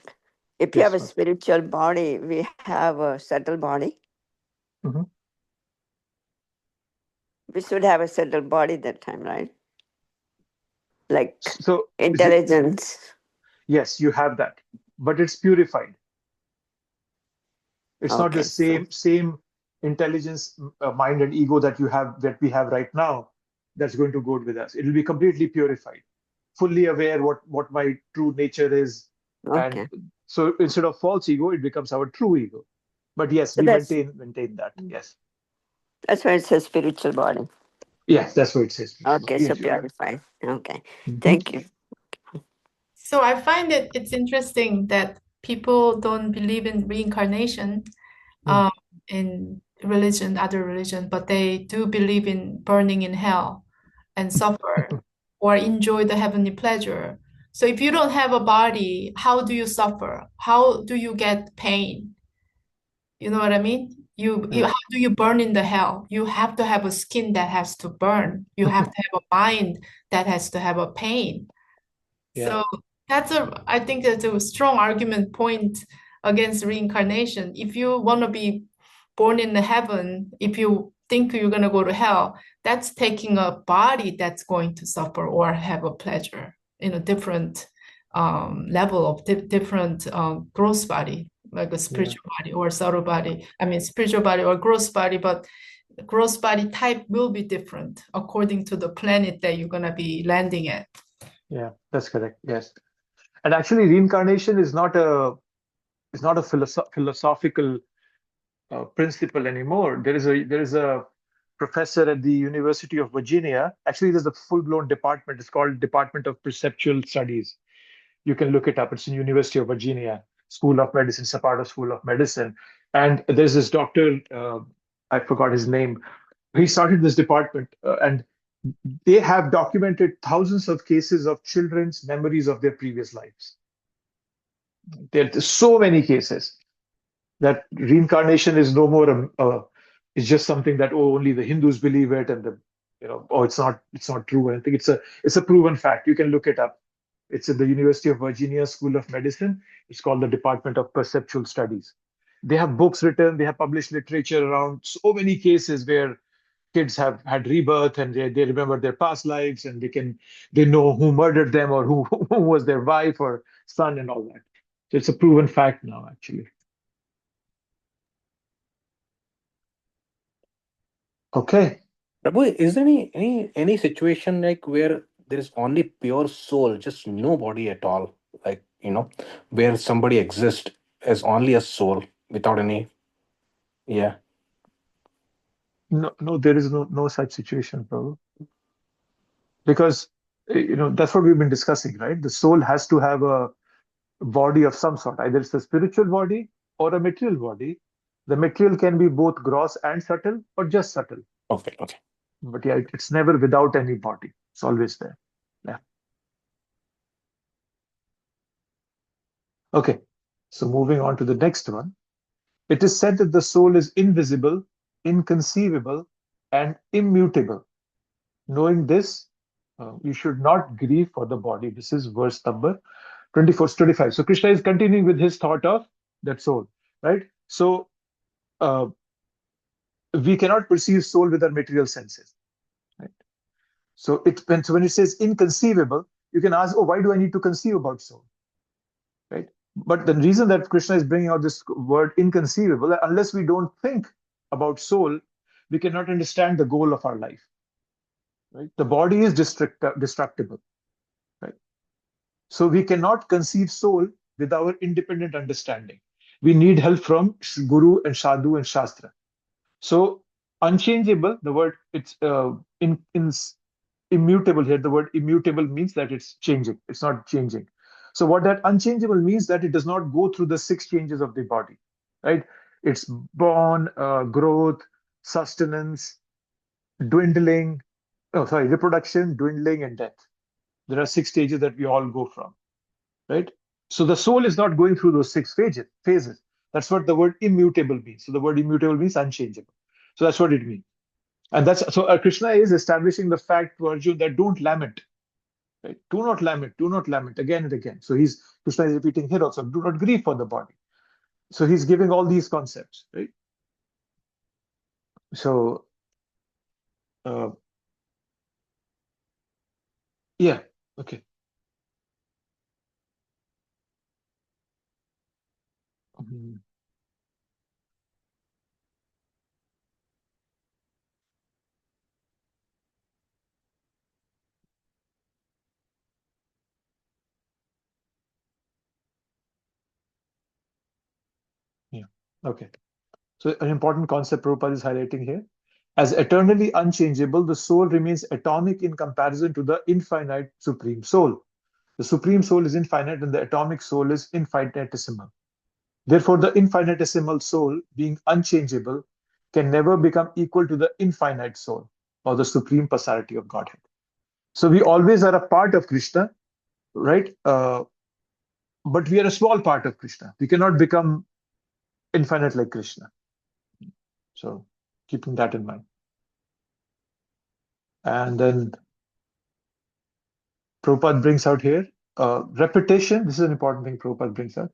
S6: if you
S1: Yes,
S6: have a
S1: ma'am.
S6: spiritual body, we have a subtle body.
S1: Mhm.
S6: We should have a subtle body that time, right? Like
S1: So
S6: intelligence.
S1: yes, you have that, but it's purified. It's not the
S6: Okay, so
S1: same intelligence, mind, and ego that we have right now. That's going to go with us. It will be completely purified, fully aware what my true nature is, and
S6: okay.
S1: so instead of false ego, it becomes our true ego. But yes,
S6: So
S1: we maintain that. Yes,
S6: that's why it says spiritual body.
S1: yes, that's what it says.
S6: Okay, so
S1: Yes, you're right.
S6: purified. Okay,
S1: Mhm.
S6: thank you.
S4: So I find that it's interesting that people don't believe in reincarnation
S1: Mm.
S4: in religion, other religion, but they do believe in burning in hell and suffer or enjoy the heavenly pleasure. So if you don't have a body, how do you suffer? How do you get pain? You know what I mean?
S1: Mm.
S4: How do you burn in the hell? You have to have a skin that has to burn. You have to have a mind that has to have a pain.
S1: Yeah,
S4: So I think that's a strong argument point against reincarnation. If you want to be born in the heaven, if you think you're going to go to hell, that's taking a body that's going to suffer or have a pleasure in a different level of different gross body, like a
S1: yeah,
S4: spiritual body or subtle body. I mean, spiritual body or gross body, but gross body type will be different according to the planet that you're going to be landing at.
S1: yeah. That's correct. Yes, and actually, reincarnation is not a philosophical principle anymore. There is a professor at the University of Virginia. Actually, there's a full-blown department. It's called Department of Perceptual Studies. You can look it up. It's in University of Virginia School of Medicine. It's a part of School of Medicine. And there's this doctor. I forgot his name. He started this department, and they have documented thousands of cases of children's memories of their previous lives. There's so many cases that reincarnation is no more it's just something that only the Hindus believe it and it's not true. I think it's a proven fact. You can look it up. It's at the University of Virginia School of Medicine. It's called the Department of Perceptual Studies. They have books written. They have published literature around so many cases where kids have had rebirth and they remember their past lives and they know who murdered them or who was their wife or son and all that. So it's a proven fact now, actually. Okay.
S2: Prabhu, is there any situation like where there is only pure soul, just no body at all, like where somebody exists as only a soul without any, yeah.
S1: No, there is no such situation, Prabhu. Because that's what we've been discussing, right? The soul has to have a body of some sort. Either it's a spiritual body or a material body. The material can be both gross and subtle, or just subtle.
S2: Okay.
S1: But yeah, it's never without any body. It's always there. Yeah. Okay. So moving on to the next one. It is said that the soul is invisible, inconceivable, and immutable. Knowing this, you should not grieve for the body. This is verse number 24 to 25. So Krishna is continuing with his thought of that soul, right? So we cannot perceive soul with our material senses, right? So when it says inconceivable, you can ask, oh, why do I need to conceive about soul, right? But the reason that Krishna is bringing out this word inconceivable, unless we don't think about soul, we cannot understand the goal of our life, right? The body is destructible, right? So we cannot conceive soul with our independent understanding. We need help from Guru and Sadhu and Shastra. So unchangeable, the word it's in immutable here. The word immutable means that it's changing. It's not changing. So what that unchangeable means that it does not go through the 6 changes of the body, right? It's born, growth, sustenance, dwindling, reproduction, dwindling, and death. There are 6 stages that we all go from, right? So the soul is not going through those 6 phases. That's what the word immutable means. So the word immutable means unchangeable. So that's what it means. And that's so Krishna is establishing the fact to Arjuna that don't lament, right? Do not lament again and again. So Krishna is repeating here also, do not grieve for the body. So he's giving all these concepts, right? So yeah, okay. Mhm. Yeah, okay. So an important concept Prabhupada is highlighting here. As eternally unchangeable, the soul remains atomic in comparison to the infinite supreme soul. The supreme soul is infinite and the atomic soul is infinitesimal. Therefore, the infinitesimal soul, being unchangeable, can never become equal to the infinite soul or the supreme personality of Godhead. So we always are a part of Krishna, right? But we are a small part of Krishna. We cannot become infinite like Krishna. So keeping that in mind. And then Prabhupada brings out here repetition. This is an important thing Prabhupada brings out.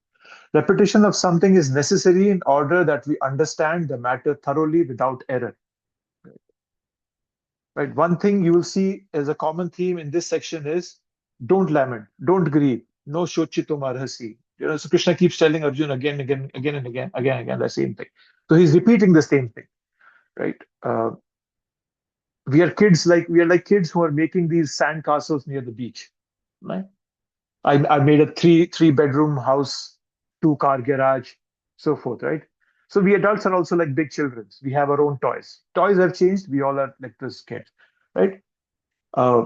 S1: Repetition of something is necessary in order that we understand the matter thoroughly without error. Right? One thing you will see as a common theme in this section is don't lament, don't grieve, no shochitum arhasi. So Krishna keeps telling Arjuna again, again, again, and again, the same thing. So he's repeating the same thing, right? We are like kids who are making these sand castles near the beach, right? I made a three bedroom house, 2-car garage, so forth, right? So we adults are also like big children. We have our own toys. Toys have changed. We all are like this kids, right? Uh,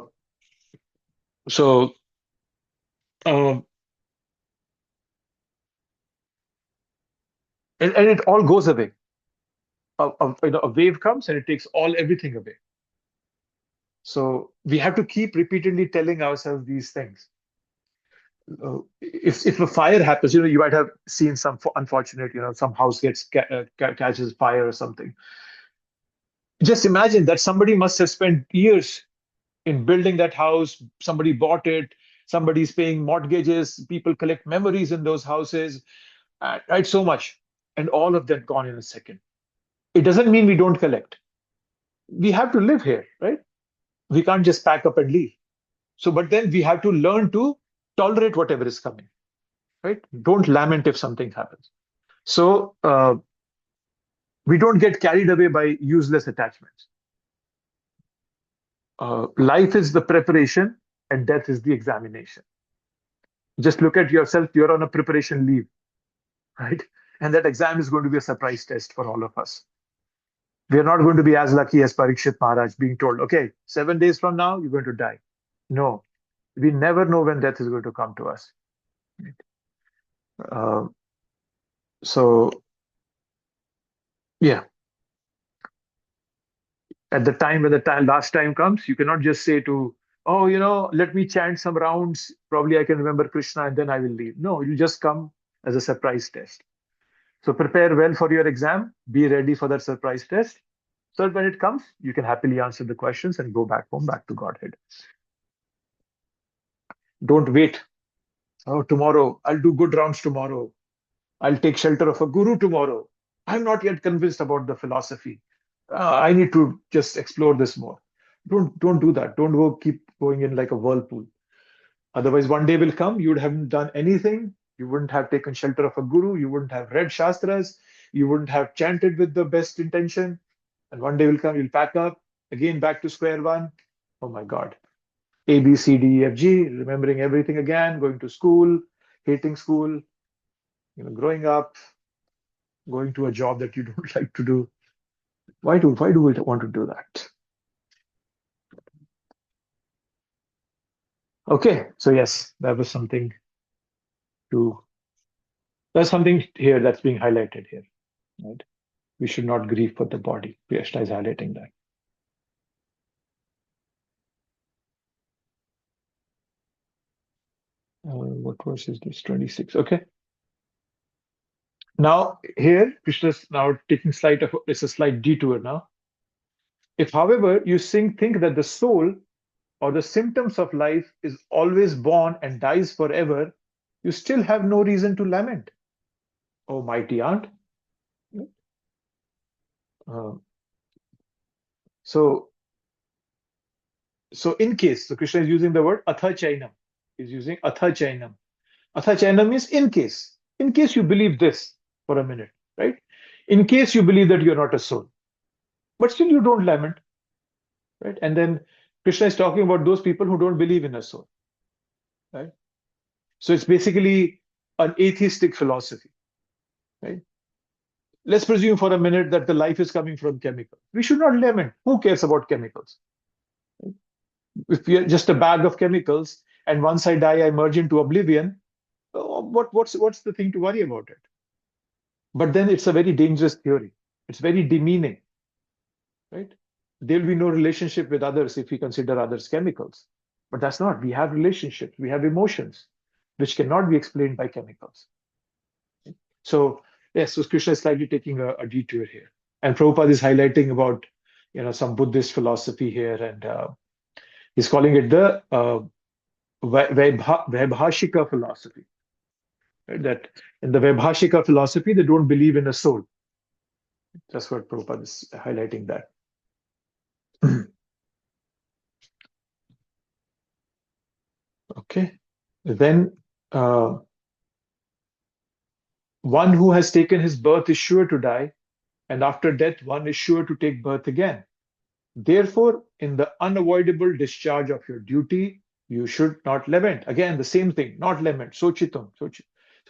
S1: so um, and it all goes away. A wave comes and it takes everything away. So we have to keep repeatedly telling ourselves these things. If a fire happens, you might have seen some unfortunate, some house catches fire or something. Just imagine that somebody must have spent years in building that house. Somebody bought it. Somebody's paying mortgages. People collect memories in those houses, right? So much, and all of that gone in a second. It doesn't mean we don't collect. We have to live here, right? We can't just pack up and leave. So, but then we have to learn to tolerate whatever is coming, right? Don't lament if something happens. So we don't get carried away by useless attachments. Life is the preparation and death is the examination. Just look at yourself, you're on a preparation leave, right? And that exam is going to be a surprise test for all of us. We are not going to be as lucky as Parikshit Maharaj being told, okay, 7 days from now, you're going to die. No, we never know when death is going to come to us. So, yeah. At the time when the last time comes, you cannot just say to, oh, let me chant some rounds. Probably I can remember Krishna and then I will leave. No, you just come as a surprise test. So prepare well for your exam. Be ready for that surprise test. So that when it comes, you can happily answer the questions and go back home, back to Godhead. Don't wait. Oh, tomorrow, I'll do good rounds tomorrow. I'll take shelter of a guru tomorrow. I'm not yet convinced about the philosophy. I need to just explore this more. Don't do that. Don't keep going in like a whirlpool. Otherwise, one day will come, you would haven't done anything. You wouldn't have taken shelter of a guru. You wouldn't have read Shastras. You wouldn't have chanted with the best intention. And one day will come, you'll pack up, again back to square one. Oh my God. A, B, C, D, E, F, G, remembering everything again, going to school, hating school, growing up, going to a job that you don't like to do. Why do we want to do that? Okay, so yes, there's something here that's being highlighted here, right? We should not grieve for the body. Abhīṣṭa is highlighting that. What verse is this? 26. Okay. Now here, Krishna's now taking it's a slight detour now. If, however, you think that the soul or the symptoms of life is always born and dies forever, you still have no reason to lament, oh mighty aunt. So in case, so Krishna is using the word atha chainam. He's using atha chainam. Atha chainam means in case you believe this for a minute, right? In case you believe that you're not a soul, but still you don't lament, right? And then Krishna is talking about those people who don't believe in a soul, right? So it's basically an atheistic philosophy, right? Let's presume for a minute that the life is coming from chemicals. We should not lament. Who cares about chemicals? Right? If we are just a bag of chemicals and once I die, I merge into oblivion, what's the thing to worry about it? But then it's a very dangerous theory. It's very demeaning, right? There will be no relationship with others if we consider others chemicals. But that's not. We have relationships. We have emotions, which cannot be explained by chemicals. So yes, so Krishna is slightly taking a detour here. And Prabhupada is highlighting about some Buddhist philosophy here, and he's calling it the Vaibhashika philosophy. Right? That in the Vaibhashika philosophy, they don't believe in a soul. That's what Prabhupada is highlighting that. Okay. Then one who has taken his birth is sure to die, and after death, one is sure to take birth again. Therefore, in the unavoidable discharge of your duty, you should not lament. Again, the same thing, not lament. Sochitam. So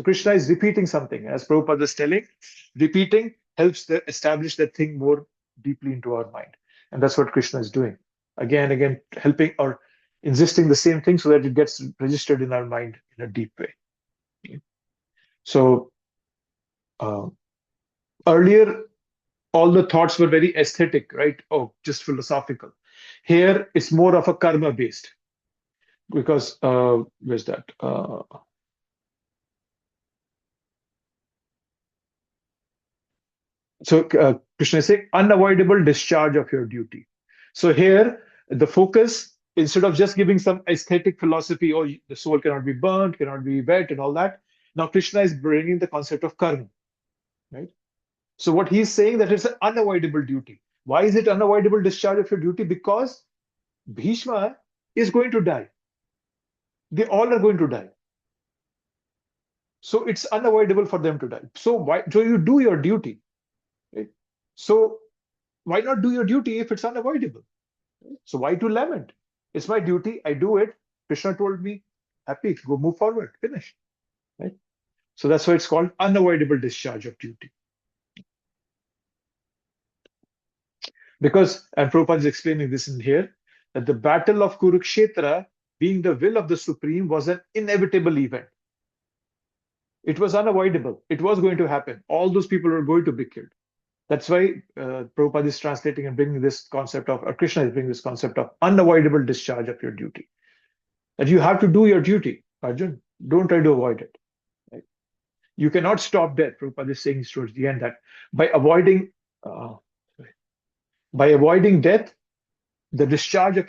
S1: Krishna is repeating something. As Prabhupada is telling, repeating helps establish that thing more deeply into our mind. And that's what Krishna is doing. Again, helping or insisting the same thing so that it gets registered in our mind in a deep way. So earlier, all the thoughts were very aesthetic, right? Oh, just philosophical. Here, it's more of a karma based. Because, where's that? So Krishna is saying, unavoidable discharge of your duty. So here, the focus, instead of just giving some aesthetic philosophy, oh, the soul cannot be burnt, cannot be wet, and all that. Now, Krishna is bringing the concept of karma, right? So what he's saying that it's an unavoidable duty. Why is it unavoidable discharge of your duty? Because Bhishma is going to die. They all are going to die. So it's unavoidable for them to die. So you do your duty, right? So why not do your duty if it's unavoidable? So why to lament? It's my duty. I do it. Krishna told me, happy, go move forward, finish, right? So that's why it's called unavoidable discharge of duty. Because, and Prabhupada is explaining this in here, that the battle of Kurukshetra, being the will of the Supreme, was an inevitable event. It was unavoidable. It was going to happen. All those people were going to be killed. That's why Prabhupada is translating and bringing this concept of, or Krishna is bringing this concept of unavoidable discharge of your duty. That you have to do your duty, Arjun. Don't try to avoid it. Right? You cannot stop death. Prabhupada is saying towards the end that by avoiding death, by avoiding the discharge of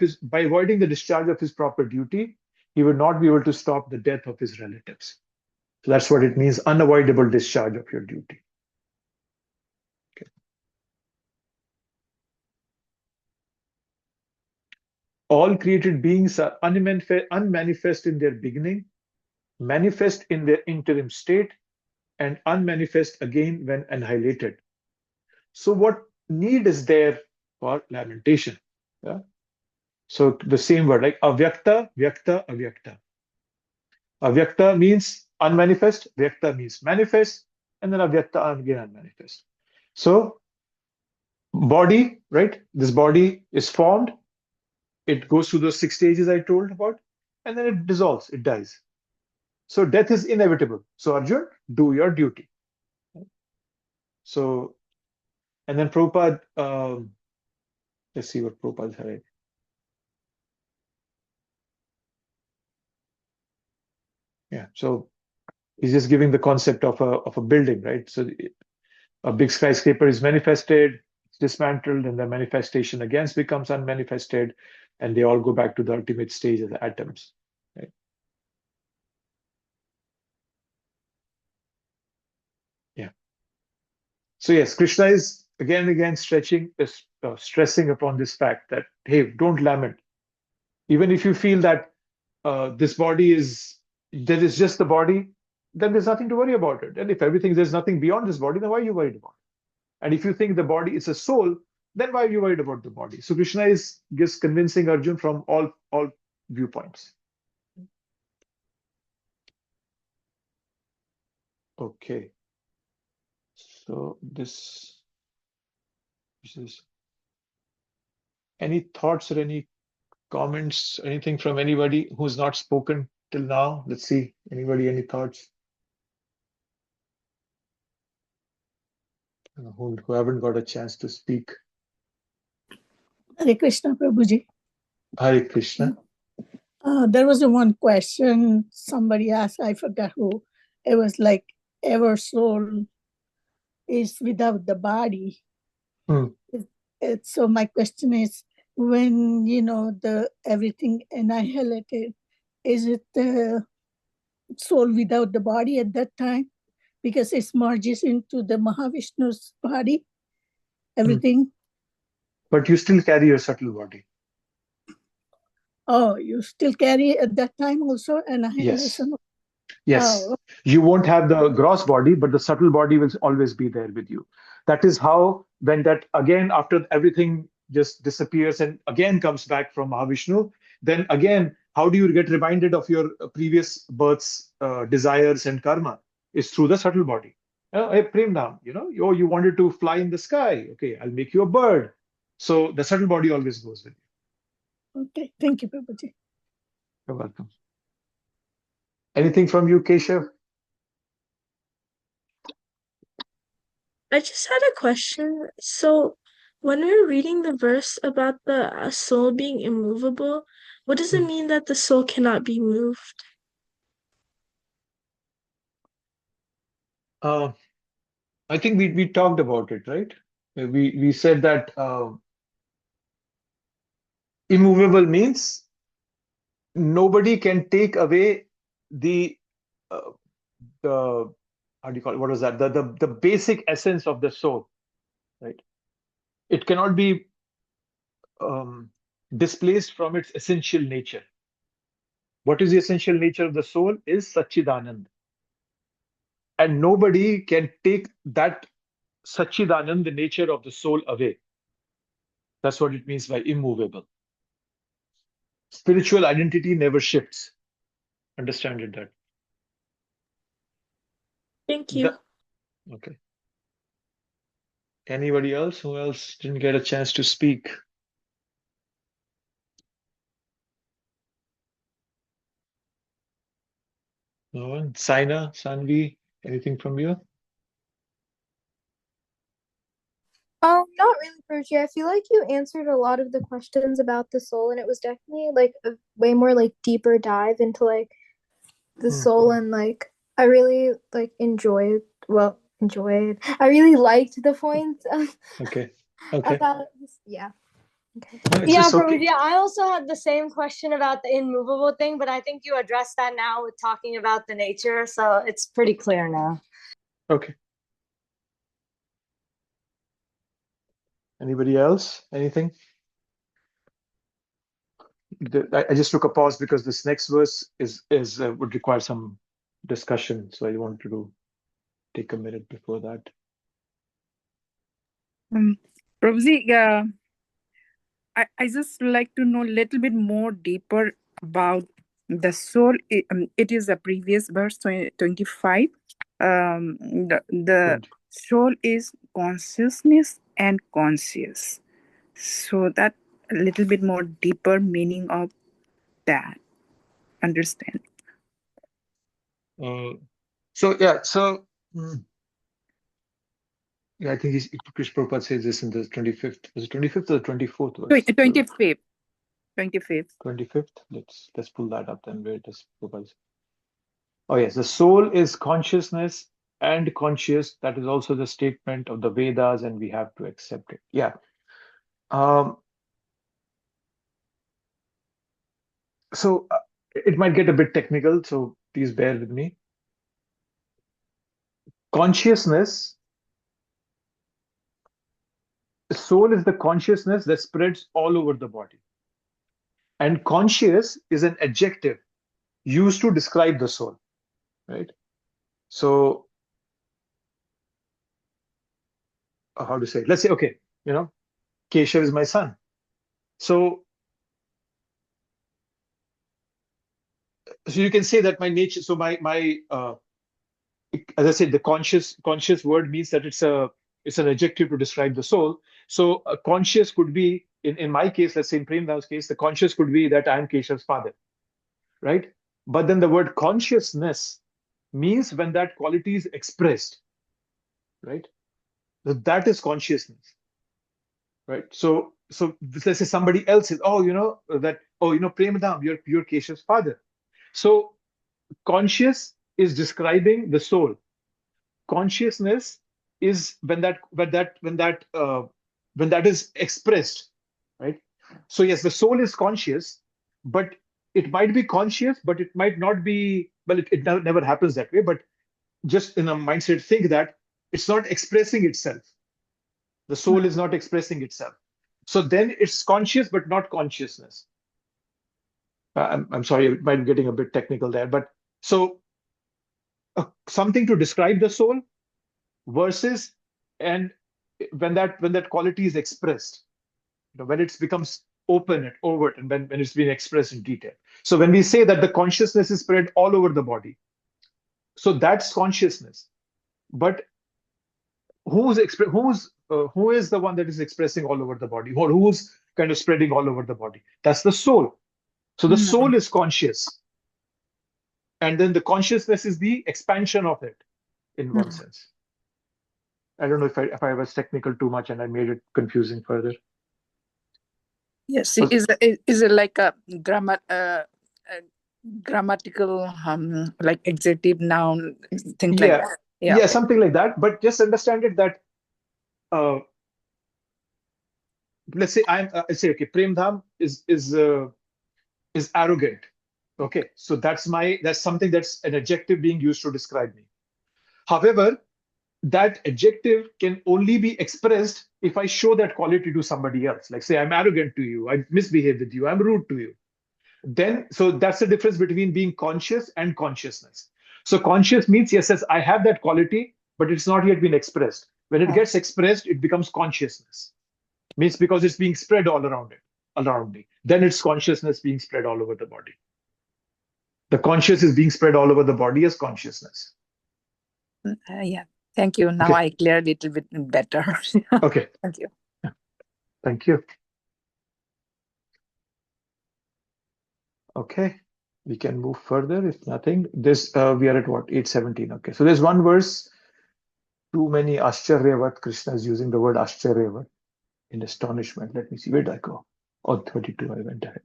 S1: his proper duty, he would not be able to stop the death of his relatives. So that's what it means, unavoidable discharge of your duty. Okay. All created beings are unmanifest in their beginning, manifest in their interim state, and unmanifest again when annihilated. So what need is there for lamentation? Yeah? So the same word, like avyakta, vyakta, avyakta. Avyakta means unmanifest, vyakta means manifest, and then avyakta again unmanifest. So body, right? This body is formed. It goes through those 6 stages I told about, and then it dissolves, it dies. So death is inevitable. So Arjun, do your duty. So, and then Prabhupada, let's see what Prabhupada said. Yeah, so he's just giving the concept of a building, right? So a big skyscraper is manifested, it's dismantled, and the manifestation again becomes unmanifested, and they all go back to the ultimate stage of the atoms. Right? Yeah. So yes, Krishna is again and again stressing upon this fact that, hey, don't lament. Even if you feel that this body there is just the body, then there's nothing to worry about it. And if there's nothing beyond this body, then why are you worried about it? And if you think the body is a soul, then why are you worried about the body? So Krishna is just convincing Arjun from all viewpoints. Okay. So this is any thoughts or any comments, anything from anybody who's not spoken till now? Let's see. Anybody, any thoughts? Who haven't got a chance to speak?
S7: Hare Krishna, Prabhuji.
S1: Hare Krishna.
S7: There was one question somebody asked, I forgot who. It was like, our soul is without the body. So my question is, when, the everything annihilated, is it the soul without the body at that time? Because it merges into the Mahavishnu's body, everything.
S1: But you still carry your subtle body.
S7: Oh, you still carry at that time also annihilation?
S1: Yes.
S7: Oh.
S1: You won't have the gross body, but the subtle body will always be there with you. That is how, when that again, after everything just disappears and again comes back from Mahavishnu, then again, how do you get reminded of your previous births, desires, and karma? Is through the subtle body. Hey, Premnam, you wanted to fly in the sky. Okay, I'll make you a bird. So the subtle body always goes with you.
S7: Okay, thank you, Prabhuji.
S1: You're welcome. Anything from you, Keshav?
S8: I just had a question. So, when we're reading the verse about the soul being immovable, what does it mean that the soul cannot be moved?
S1: I think we talked about it, right? We said that immovable means nobody can take away the how do you call it? What was that? The basic essence of the soul, right? It cannot be displaced from its essential nature. What is the essential nature of the soul? Is Satchidanand. And nobody can take that Satchidanand, the nature of the soul, away. That's what it means by immovable. Spiritual identity never shifts. Understand it that.
S8: Thank you.
S1: Okay. Anybody else? Who else didn't get a chance to speak? No one? Saina, Sanvi, anything from you?
S9: Not really, Percy. I feel like you answered a lot of the questions about the soul, and it was definitely like a way more like deeper dive into like the soul, and like I really like enjoyed. I really liked the points
S1: Okay.
S9: about this. Yeah. Okay.
S1: No, it's
S10: Yeah,
S1: just okay.
S10: Prabhuji, I also had the same question about the immovable thing, but I think you addressed that now with talking about the nature, so it's pretty clear now.
S1: Okay. Anybody else? Anything? I just took a pause because this next verse is would require some discussion, so I wanted to take a minute before that.
S11: Prabhuji, I just like to know a little bit more deeper about the soul. It is a previous verse 25. The soul is consciousness and conscious. So that a little bit more deeper meaning of that. Understand?
S1: Yeah, I think Krish Prabhupada says this in the 25th. Was it 25th or the 24th verse?
S11: 25th. 25th.
S1: 25th. Let's pull that up then. Where does Prabhupada say? Oh yes, the soul is consciousness and conscious. That is also the statement of the Vedas, and we have to accept it. Yeah. So it might get a bit technical, so please bear with me. Consciousness, the soul is the consciousness that spreads all over the body. And conscious is an adjective used to describe the soul, right? So, how to say it? Let's say, okay, Keshav is my son. So you can say that my nature, so as I said, the conscious word means that it's an adjective to describe the soul. So conscious could be, in my case, let's say in Prem Dam's case, the conscious could be that I am Keshav's father, right? But then the word consciousness means when that quality is expressed, right? That is consciousness, right? So let's say somebody else is, Prem Dam, you're Keshav's father. So conscious is describing the soul. Consciousness is when that is expressed, right? So yes, the soul is conscious, but it might be conscious, but it might not be. Well, it never happens that way. But just in a mindset, think that it's not expressing itself. The soul is not expressing itself. So then it's conscious, but not consciousness. I'm sorry, it might be getting a bit technical there, but so something to describe the soul versus, and when that quality is expressed, when it becomes open and overt, and when it's being expressed in detail. So when we say that the consciousness is spread all over the body, so that's consciousness. But who is the one that is expressing all over the body, or who's kind of spreading all over the body? That's the soul. So the soul is conscious, and then the consciousness is the expansion of it, in one sense. I don't know if I was technical too much and I made it confusing further.
S11: Yes, is it like a grammatical like adjective, noun, things like that?
S1: Yeah, something like that. But just understand it that let's say okay, Prem Dham is arrogant. Okay, so that's something that's an adjective being used to describe me. However, that adjective can only be expressed if I show that quality to somebody else. Like say, I'm arrogant to you, I misbehave with you, I'm rude to you. So that's the difference between being conscious and consciousness. So conscious means, yes, I have that quality, but it's not yet been expressed. When it gets expressed, it becomes consciousness. Means because it's being spread all around me. Then it's consciousness being spread all over the body. The conscious is being spread all over the body as consciousness.
S11: Yeah. Thank you. Now
S1: Okay.
S11: I clear a little bit better.
S1: Okay.
S11: Thank you.
S1: Thank you. Okay. We can move further if nothing. This we are at what? 817. Okay. So there's one verse. Too many Ascharyavat. Krishna is using the word Ascharyavat in astonishment. Let me see. Where did I go? Oh, 32. I went ahead.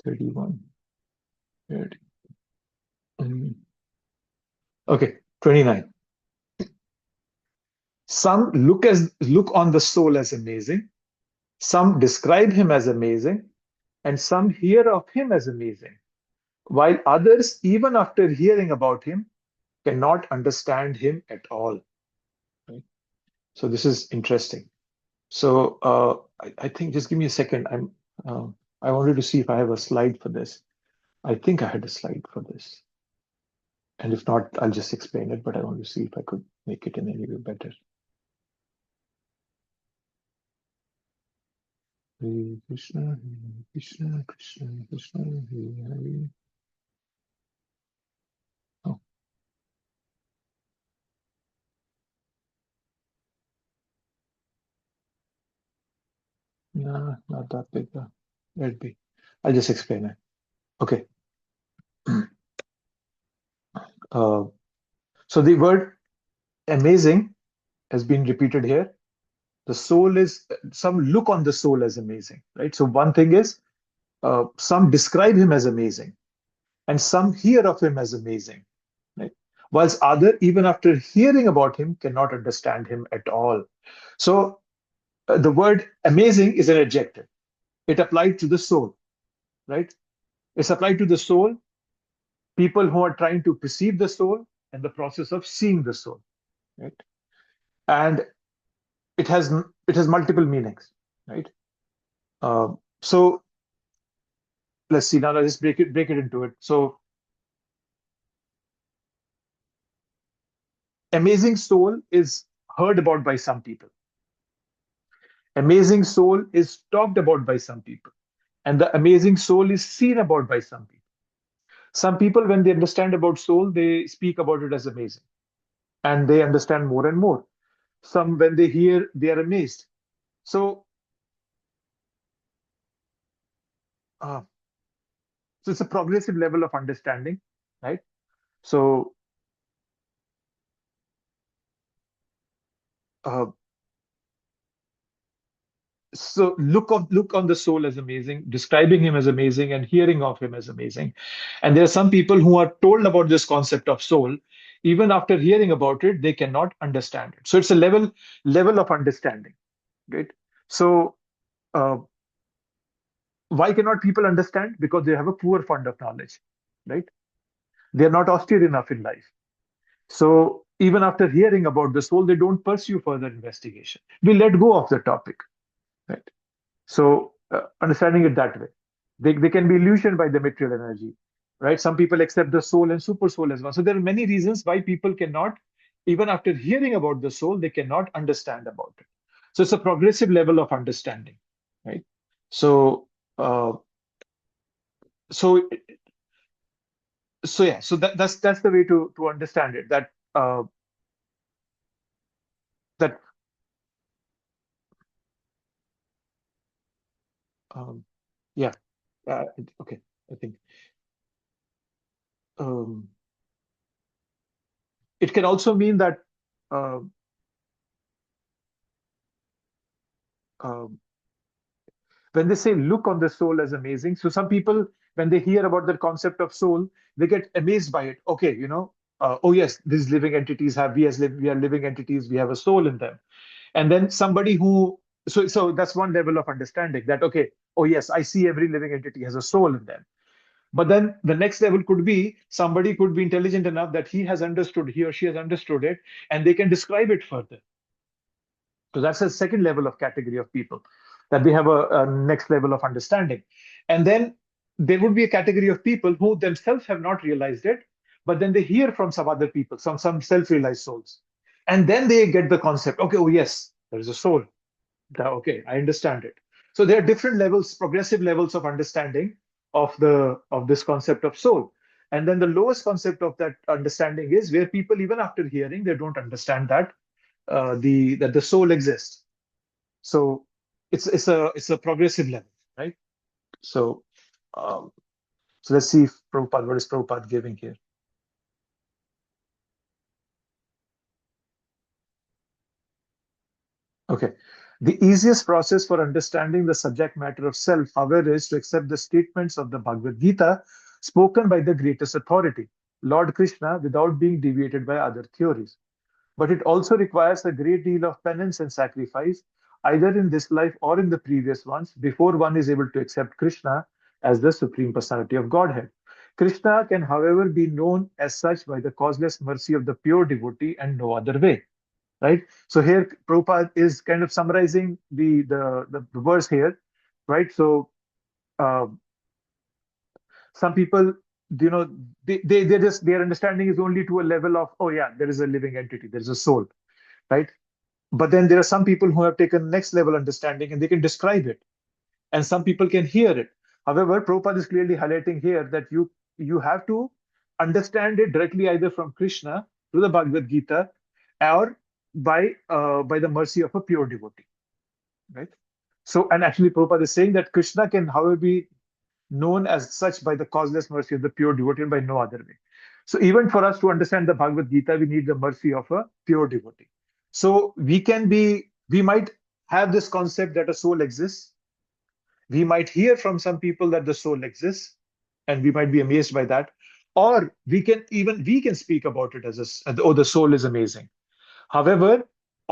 S1: 31. 30. Okay. 29. Some look on the soul as amazing. Some describe him as amazing, and some hear of him as amazing, while others, even after hearing about him, cannot understand him at all. Right? So this is interesting. So I think, just give me a second. I wanted to see if I have a slide for this. I think I had a slide for this. And if not, I'll just explain it, but I want to see if I could make it in any way better. Hare Krishna, Krishna, Krishna, Krishna, Hare Hare. Oh. No, not that big. Let it be. I'll just explain it. Okay. So the word amazing has been repeated here. The soul is, some look on the soul as amazing, right? So one thing is, some describe him as amazing, and some hear of him as amazing, right? Whilst other, even after hearing about him, cannot understand him at all. So the word amazing is an adjective. It applied to the soul, right? It's applied to the soul, people who are trying to perceive the soul and the process of seeing the soul, right? And it has multiple meanings, right? So let's see. Now let's break it into it. So amazing soul is heard about by some people. Amazing soul is talked about by some people. And the amazing soul is seen about by some people. Some people, when they understand about soul, they speak about it as amazing. And they understand more and more. Some, when they hear, they are amazed. So it's a progressive level of understanding, right? So look on the soul as amazing, describing him as amazing, and hearing of him as amazing. And there are some people who are told about this concept of soul. Even after hearing about it, they cannot understand it. So it's a level of understanding, right? So why cannot people understand? Because they have a poor fund of knowledge, right? They are not austere enough in life. So even after hearing about the soul, they don't pursue further investigation. We let go of the topic, right? So understanding it that way, they can be illusioned by the material energy, right? Some people accept the soul and super soul as one. So there are many reasons why people cannot, even after hearing about the soul, they cannot understand about it. So it's a progressive level of understanding, right? So so yeah. So that's the way to understand it. That yeah. Okay. I think it can also mean that when they say look on the soul as amazing, so some people, when they hear about the concept of soul, they get amazed by it. Okay, oh yes, these living entities we are living entities, we have a soul in them. And then somebody who, so that's one level of understanding, that okay, oh yes, I see every living entity has a soul in them. But then the next level could be, somebody could be intelligent enough that he or she has understood it, and they can describe it further. So that's a second level of category of people, that they have a next level of understanding. And then there would be a category of people who themselves have not realized it, but then they hear from some other people, some self-realized souls. And then they get the concept, okay, oh yes, there is a soul. Okay, I understand it. So there are different levels, progressive levels of understanding of this concept of soul. And then the lowest concept of that understanding is where people, even after hearing, they don't understand that that the soul exists. So it's a progressive level, right? So so let's see if Prabhupada, what is Prabhupada giving here? Okay. The easiest process for understanding the subject matter of self, however, is to accept the statements of the Bhagavad Gita spoken by the greatest authority, Lord Krishna, without being deviated by other theories. But it also requires a great deal of penance and sacrifice, either in this life or in the previous ones, before one is able to accept Krishna as the Supreme Personality of Godhead. Krishna can, however, be known as such by the causeless mercy of the pure devotee and no other way. Right? So here Prabhupada is kind of summarizing the verse here, right? So uh, some people, their understanding is only to a level of, oh yeah, there is a living entity, there is a soul, right? But then there are some people who have taken next level understanding and they can describe it, and some people can hear it. However, Prabhupada is clearly highlighting here that you have to understand it directly, either from Krishna through the Bhagavad Gita, or by the mercy of a pure devotee, right? So, and actually, Prabhupada is saying that Krishna can, however, be known as such by the causeless mercy of the pure devotee and by no other way. So, even for us to understand the Bhagavad Gita, we need the mercy of a pure devotee. So, we might have this concept that a soul exists. We might hear from some people that the soul exists, and we might be amazed by that. Or we can speak about it as oh, the soul is amazing. However,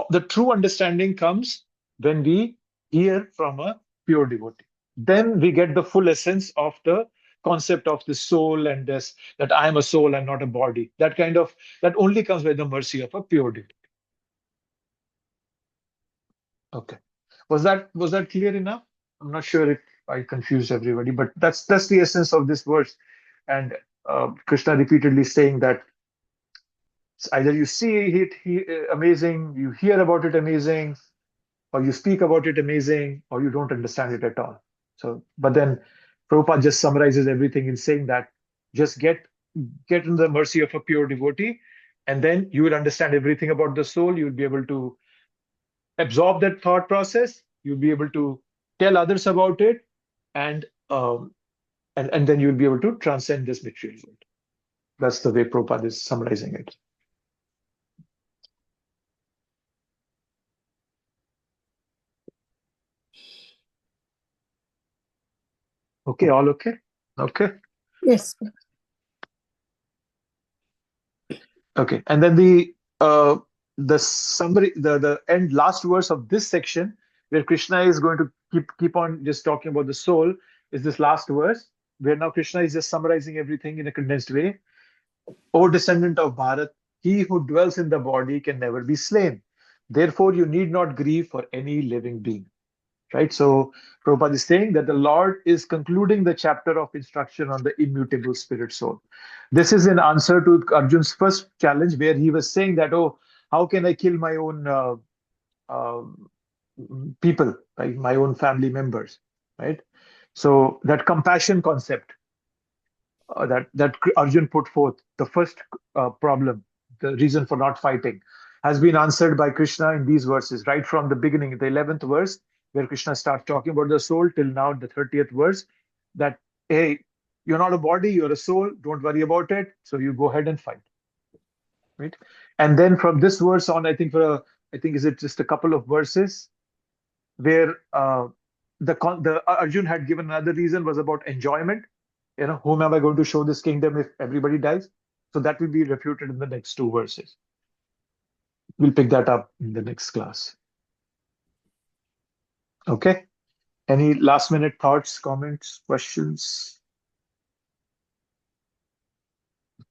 S1: the true understanding comes when we hear from a pure devotee. Then we get the full essence of the concept of the soul and this, that I am a soul, I'm not a body. That only comes by the mercy of a pure devotee. Okay. Was that clear enough? I'm not sure if I confused everybody, but that's the essence of this verse. And Krishna repeatedly saying that either you see it amazing, you hear about it amazing, or you speak about it amazing, or you don't understand it at all. So, but then Prabhupada just summarizes everything in saying that just get in the mercy of a pure devotee, and then you will understand everything about the soul. You'll be able to absorb that thought process. You'll be able to tell others about it, and then you'll be able to transcend this material world. That's the way Prabhupada is summarizing it. Okay, all okay? Okay.
S7: Yes.
S1: Okay, and then the summary, the end last verse of this section, where Krishna is going to keep on just talking about the soul, is this last verse, where now Krishna is just summarizing everything in a condensed way. O descendant of Bharat, he who dwells in the body can never be slain. Therefore, you need not grieve for any living being. Right? So Prabhupada is saying that the Lord is concluding the chapter of instruction on the immutable spirit soul. This is in answer to Arjun's first challenge, where he was saying that, oh, how can I kill my own people, like my own family members, right? So that compassion concept that Arjun put forth, the first problem, the reason for not fighting, has been answered by Krishna in these verses, right from the beginning, the 11th verse, where Krishna starts talking about the soul, till now the 30th verse, that, hey, you're not a body, you're a soul, don't worry about it, so you go ahead and fight. Right? And then from this verse on, I think is it just a couple of verses, where the Arjun had given another reason, was about enjoyment. Whom am I going to show this kingdom if everybody dies? So that will be refuted in the next two verses. We'll pick that up in the next class. Okay. Any last minute thoughts, comments, questions?